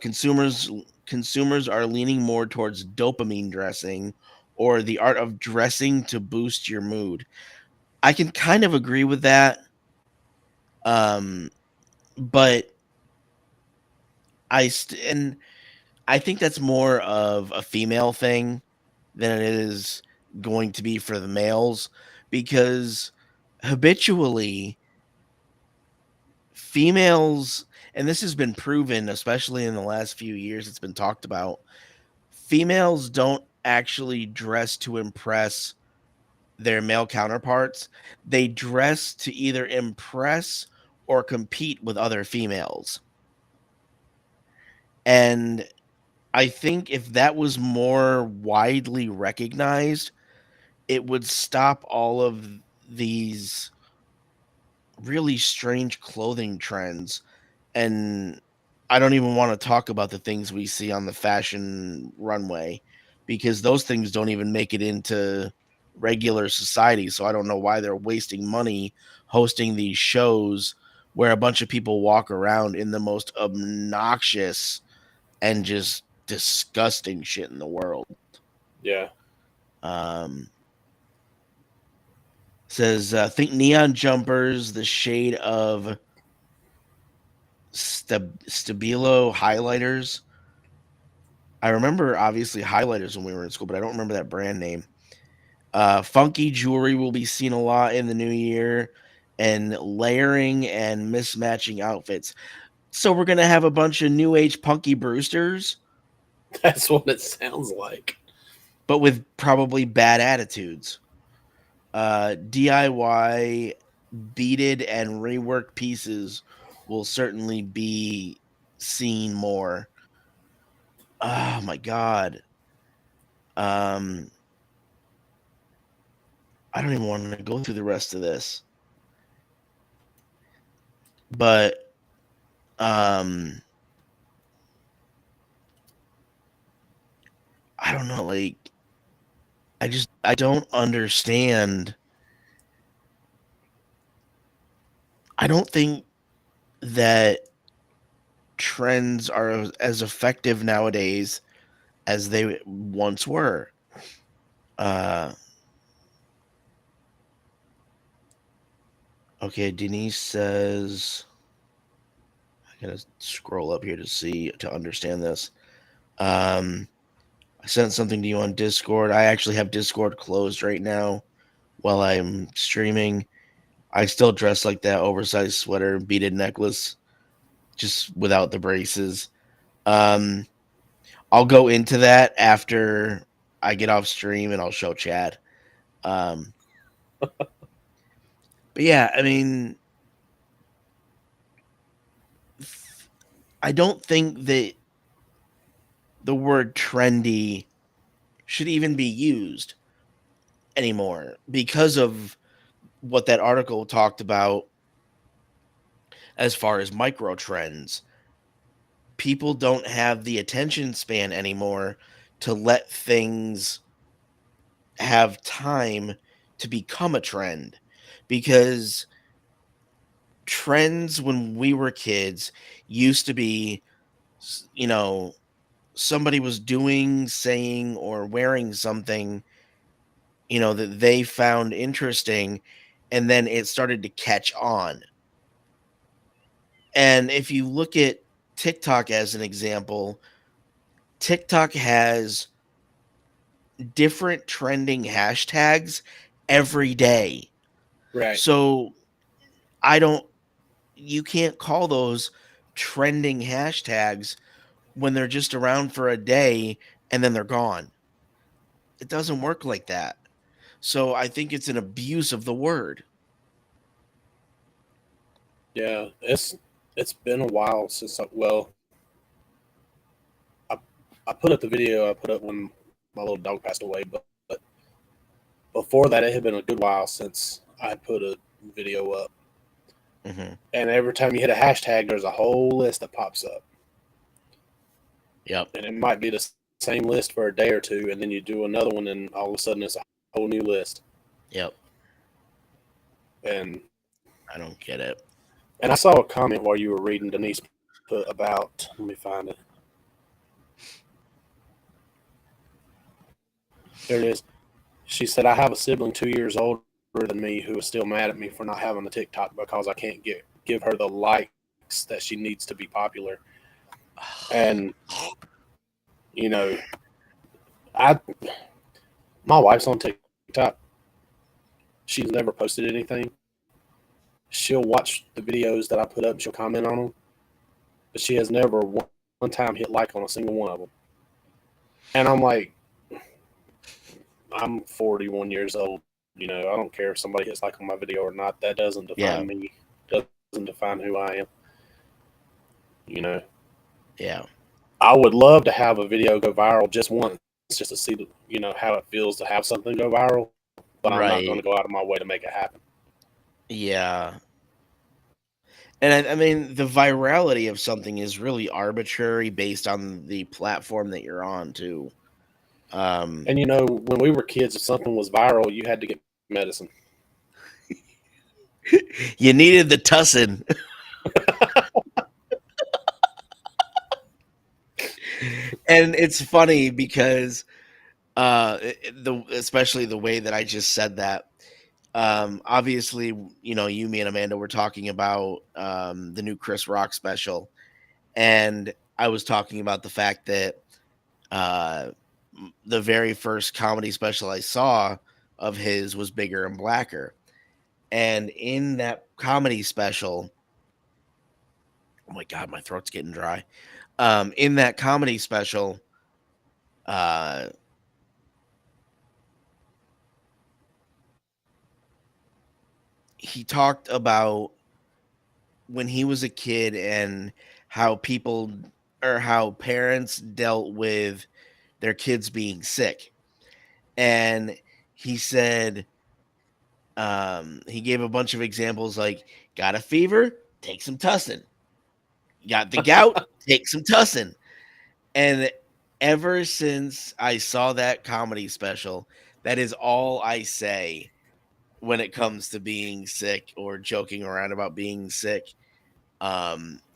consumers are leaning more towards dopamine dressing or the art of dressing to boost your mood. I can kind of agree with that. Um, but and I think that's more of a female thing than it is going to be for the males because habitually females, and this has been proven especially in the last few years, it's been talked about, females don't actually dress to impress their male counterparts. They dress to either impress or compete with other females. And I think if that was more widely recognized, it would stop all of these really strange clothing trends. And I don't even want to talk about the things we see on the fashion runway because those things don't even make it into regular society. So I don't know why they're wasting money hosting these shows where a bunch of people walk around in the most obnoxious and just disgusting shit in the world. Yeah. Um, says, think neon jumpers, the shade of Stabilo highlighters. I remember obviously highlighters when we were in school, but I don't remember that brand name. Funky jewelry will be seen a lot in the new year, and layering and mismatching outfits. So we're gonna have a bunch of new age punky Brewsters. That's what it sounds like. but with probably bad attitudes. DIY beaded and reworked pieces will certainly be seen more. Oh my god. Um, I don't even want to go through the rest of this. But um I don't know, like I don't understand. I don't think that trends are as effective nowadays as they once were. Uh okay, Denise says I gotta scroll up here to understand this. I sent something to you on Discord. I actually have Discord closed right now while I'm streaming. I still dress like that oversized sweater, beaded necklace, just without the braces. Um, I'll go into that after I get off stream and I'll show Chad. Um, but yeah, I mean, I don't think that the word trendy should even be used anymore because of what that article talked about as far as micro trends. People don't have the attention span anymore to let things have time to become a trend, because trends when we were kids used to be, you know, somebody was doing, saying, or wearing something, that they found interesting, and then it started to catch on. And if you look at TikTok as an example, TikTok has different trending hashtags every day. Right. So I don't you can't call those trending hashtags when they're just around for a day and then they're gone. It doesn't work like that. So I think it's an abuse of the word. Yeah, it's been a while since I I put up the video I put up when my little dog passed away, but before that it had been a good while since I put a video up. Hmm. And every time you hit a hashtag, there's a whole list that pops up, Yep. and it might be the same list for a day or two, and then you do another one, and all of a sudden it's a whole new list. Yep. And I don't get it. and I saw a comment while you were reading, Denise put about, let me find it. There it is. She said, I have a sibling 2 years older than me who is still mad at me for not having a TikTok because I can't give her the likes that she needs to be popular. And you know, I my wife's on TikTok. She's never posted anything. She'll watch the videos that I put up and she'll comment on them, but she has never one time hit like on a single one of them. And I'm like, I'm 41 years old. I don't care if somebody hits like on my video or not. That doesn't Yeah. define me. Doesn't define who I am. You know, Yeah. I would love to have a video go viral just once, just to see, how it feels to have something go viral. But I'm not going to Right. go out of my way to make it happen. Yeah. And I mean, the virality of something is really arbitrary based on the platform that you're on, too. Um, And when we were kids, if something was viral, you had to get medicine. you needed the tussin. And it's funny because especially the way that I just said that. Obviously, you, me, and Amanda were talking about the new Chris Rock special, and I was talking about the fact that uh, the very first comedy special I saw of his was Bigger and Blacker, and in that comedy special, oh my god, my throat's getting dry. In that comedy special, uh, he talked about when he was a kid and how people or how parents dealt with their kids being sick. And he said, he gave a bunch of examples like, got a fever, take some tussin. Got the gout, take some tussin. And ever since I saw that comedy special, that is all I say when it comes to being sick or joking around about being sick.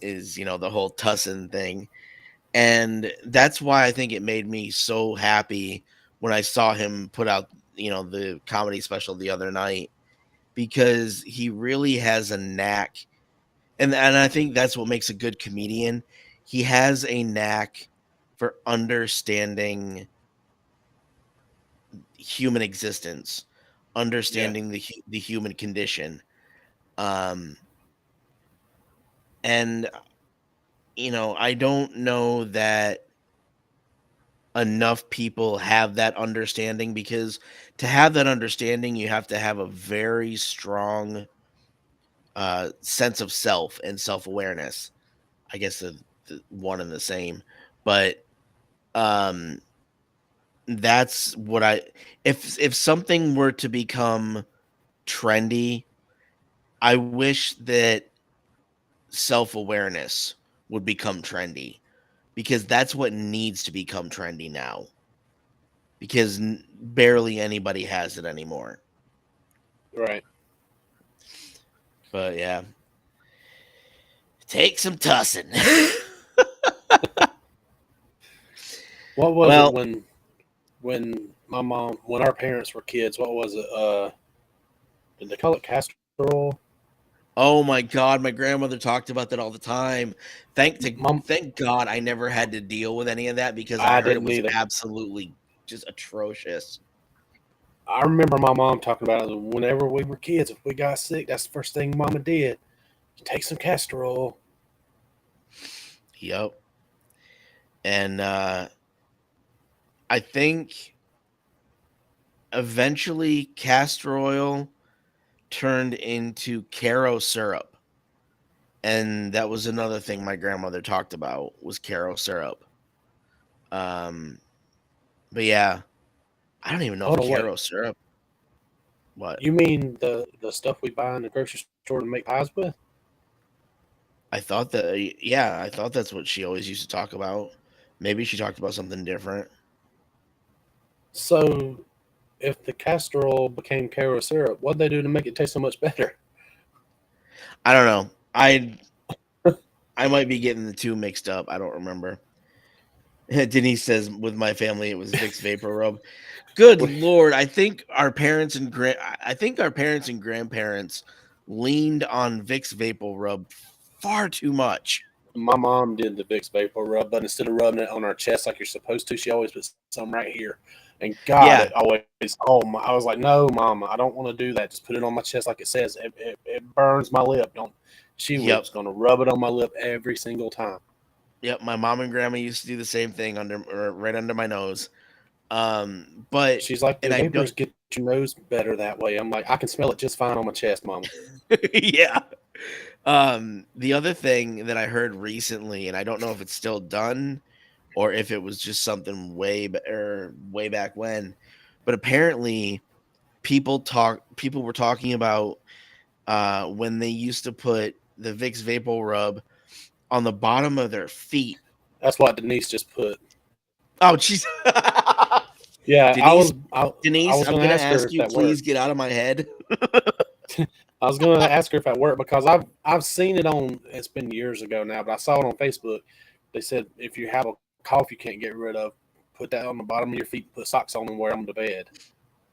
Is the whole tussin thing. And that's why I think it made me so happy when I saw him put out, the comedy special the other night, because he really has a knack. And I think that's what makes a good comedian. He has a knack for understanding human existence, Yeah. understanding the human condition. Um, and I don't know that enough people have that understanding, because to have that understanding, you have to have a very strong sense of self and self-awareness. I guess the one and the same, but um that's what I if something were to become trendy, I wish that self-awareness would become trendy, because that's what needs to become trendy now, because barely anybody has it anymore. Right. But yeah, take some tussin. What was it Well, when our parents were kids? What was it? Did they call it castor oil? oh my god, my grandmother talked about that all the time. Mom, Thank God I never had to deal with any of that, because I I heard it didn't was either. absolutely just atrocious. I remember my mom talking about it whenever we were kids. If we got sick, that's the first thing Mama did. Take some castor oil. Yep. And I think eventually castor oil turned into Caro syrup. And that was another thing my grandmother talked about, was Caro syrup. Um but yeah, I don't even know if Hold on, wait. Caro syrup what. You mean the stuff we buy in the grocery store to make pies with? I thought that, yeah, I thought that's what she always used to talk about. Maybe she talked about something different. So, if the castor oil became Caro syrup, what'd they do to make it taste so much better? I don't know. I might be getting the two mixed up. I don't remember. Denise says with my family it was Vicks Vapor Rub. Good lord, I think our parents and grandparents leaned on Vicks Vapor Rub far too much. My mom did the Vicks Vapor Rub, but instead of rubbing it on our chest like you're supposed to, she always put some right here. And God, Yeah, it always, oh my, I was like, no, Mama, I don't want to do that. Just put it on my chest like it says. It burns my lip. Don't. She yep. was going to rub it on my lip every single time. Yep, my mom and grandma used to do the same thing right under my nose. But She's like, and the I don't vapors get your nose better that way. I'm like, I can smell it just fine on my chest, Mama. yeah. The other thing that I heard recently, and I don't know if it's still done or if it was just something way back when, but apparently people were talking about when they used to put the Vicks Vapor Rub on the bottom of their feet. That's what Denise just put. Oh, jeez. Yeah, Denise, I Denise, was I'm going to gonna ask her ask if you, that please worked. get out of my head. I was going to ask her if that worked because I've seen it on. It's been years ago now, but I saw it on Facebook. They said if you have a cough you can't get rid of, put that on the bottom of your feet, put socks on, and wear them to bed,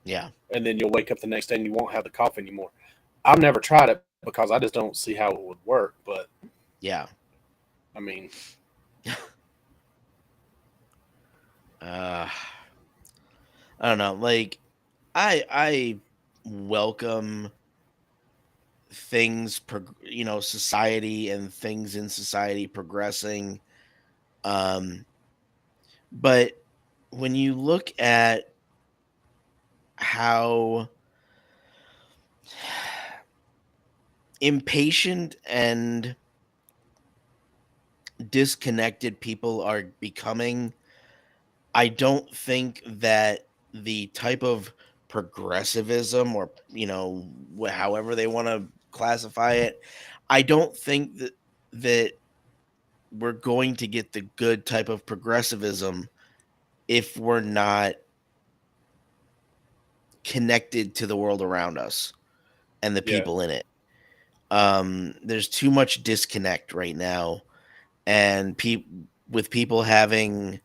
Yeah, and then you'll wake up the next day and you won't have the cough anymore. I've never tried it because I just don't see how it would work. But yeah. I mean, Uh, I don't know. Like, I welcome society and things in society progressing. Um, but when you look at how impatient and disconnected people are becoming. I don't think that the type of progressivism, or however they want to classify it, I don't think that we're going to get the good type of progressivism if we're not connected to the world around us and the Yeah. people in it. There's too much disconnect right now, and with people having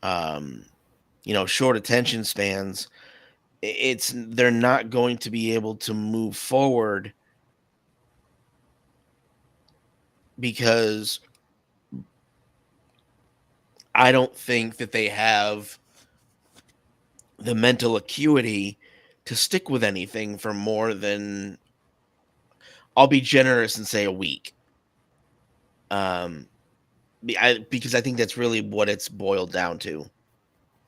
um, short attention spans, they're not going to be able to move forward because I don't think that they have the mental acuity to stick with anything for more than, I'll be generous and say, a week. Um, because I think that's really what it's boiled down to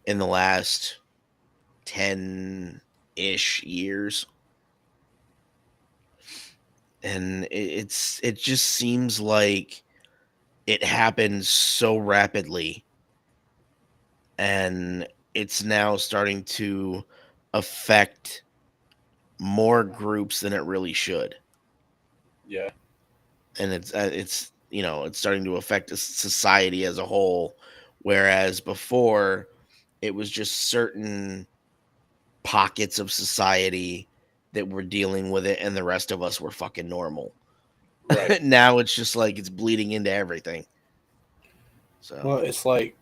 in the last 10-ish years. And it just seems like it happens so rapidly, and it's now starting to affect more groups than it really should. Yeah. And it's starting to affect society as a whole, whereas before it was just certain pockets of society that were dealing with it and the rest of us were fucking normal. Right. Now it's just like it's bleeding into everything. Well, So it's like,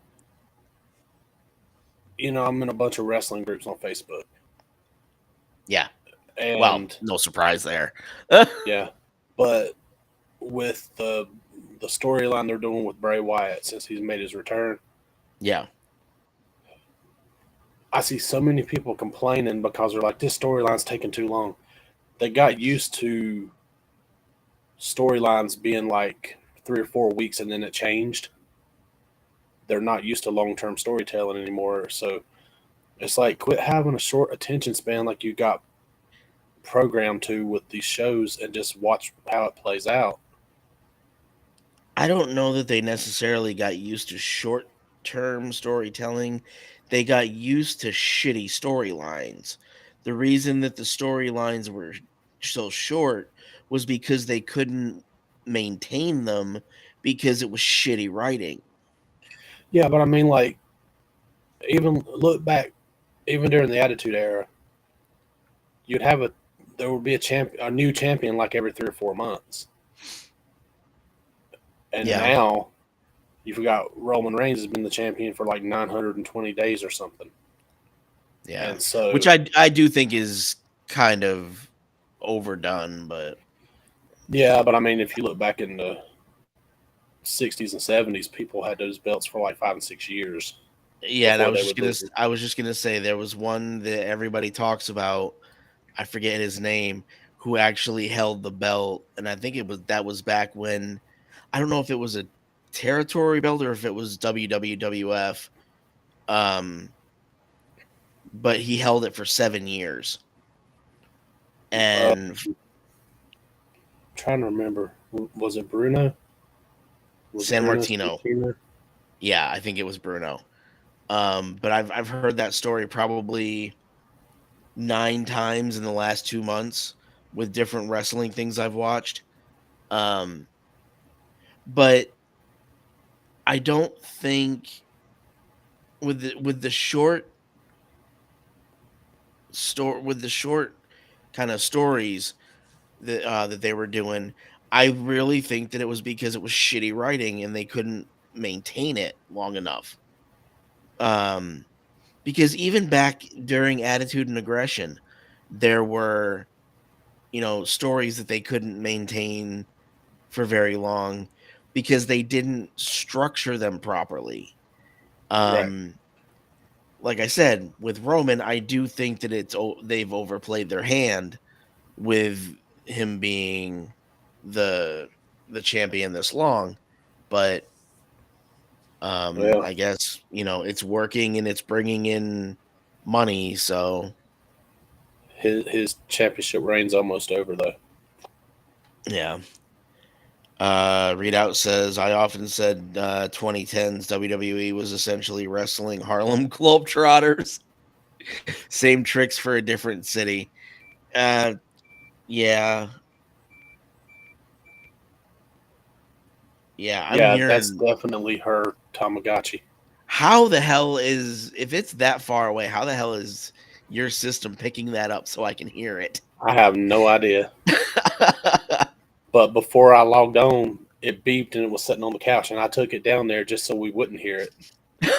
I'm in a bunch of wrestling groups on Facebook, yeah, well, and no surprise there. yeah, but with the storyline they're doing with Bray Wyatt since he's made his return, Yeah, I see so many people complaining because they're like, this storyline's taking too long. They got used to storylines being like 3 or 4 weeks and then it changed. They're not used to long term storytelling anymore. So it's like, quit having a short attention span like you got programmed to with these shows and just watch how it plays out. I don't know that they necessarily got used to short term storytelling. They got used to shitty storylines. The reason that the storylines were so short was because they couldn't maintain them because it was shitty writing. Yeah, but I mean, like, even look back, even during the Attitude Era, you'd have there would be a new champion like every 3 or 4 months, and Yeah. now you've got Roman Reigns has been the champion for like 920 days or something, Yeah. and Which so I do think is kind of overdone, but yeah, but I mean, if you look back in the 60s and 70s, people had those belts for like 5 and 6 years yeah, and before they would lose them. I was just gonna say there was one that everybody talks about. I forget his name, who actually held the belt, and I think that was back when, I don't know if it was a territory belt or if it was WWF. Um, but he held it for 7 years, Uh, and trying to remember, was it Bruno? Was it San Bruno Martino. Sammartino? Yeah, I think it was Bruno. But I've heard that story probably 9 times in the last 2 months with different wrestling things I've watched. Um, but I don't think with the short with the short kind of stories that they were doing, I really think that it was because it was shitty writing and they couldn't maintain it long enough. Um, because even back during Attitude and Aggression, there were stories that they couldn't maintain for very long because they didn't structure them properly. Right. Um, like I said, with Roman, I do think that they've overplayed their hand with him being the the champion this long, but Well, I guess it's working and it's bringing in money, so his championship reign's almost over though. Yeah. Readout says, I often said 2010s WWE was essentially wrestling Harlem Globetrotters. Same tricks for a different city. Yeah. Yeah, I'm Yeah, that's hearing. definitely her Tamagotchi. How the hell is, if it's that far away, how the hell is your system picking that up so I can hear it? I have no idea. But before I logged on, it beeped and it was sitting on the couch, and I took it down there just so we wouldn't hear it.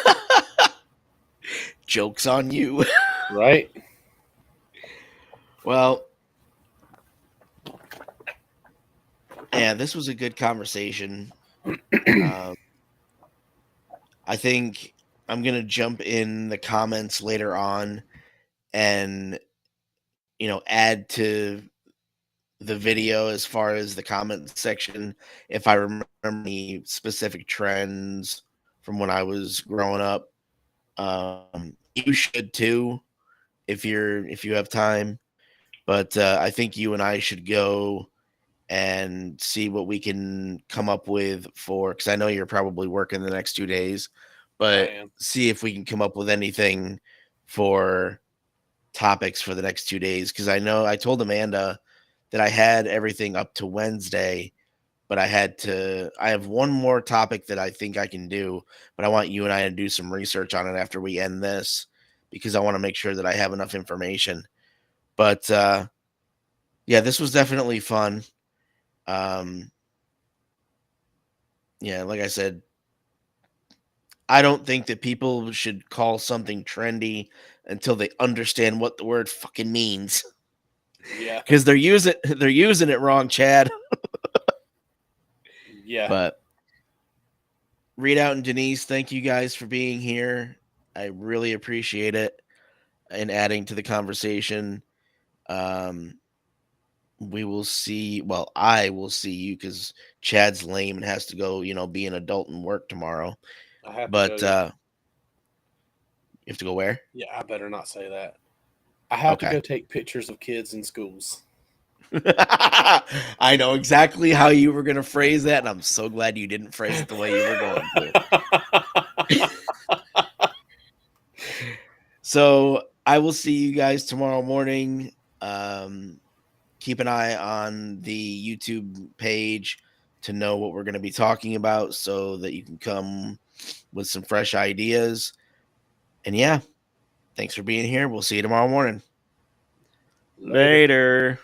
Joke's on you. Right? Well, yeah, this was a good conversation. Um, I think I'm going to jump in the comments later on and, add to the video as far as the comment section if I remember any specific trends from when I was growing up. You should too if you have time. But I think you and I should go and see what we can come up with for, because I know you're probably working the next 2 days, I but am. see if we can come up with anything for topics for the next 2 days. Because I know I told Amanda that I had everything up to Wednesday, but I have one more topic that I think I can do, but I want you and I to do some research on it after we end this because I want to make sure that I have enough information. But yeah, this was definitely fun. Um, yeah, like I said, I don't think that people should call something trendy until they understand what the word fucking means. Yeah. Because they're using it wrong, Chad. Yeah. But Readout and Denise, thank you guys for being here. I really appreciate it and adding to the conversation. Um, we will see. Well, I will see you because Chad's lame and has to go, be an adult and work tomorrow. I have to go. But Yeah. you have to go where? Yeah, I better not say that. I have to Okay. go take pictures of kids in schools. I know exactly how you were going to phrase that, and I'm so glad you didn't phrase it the way you were going to. So I will see you guys tomorrow morning. Keep an eye on the YouTube page to know what we're going to be talking about so that you can come with some fresh ideas. And yeah, thanks for being here. We'll see you tomorrow morning. Later. Later.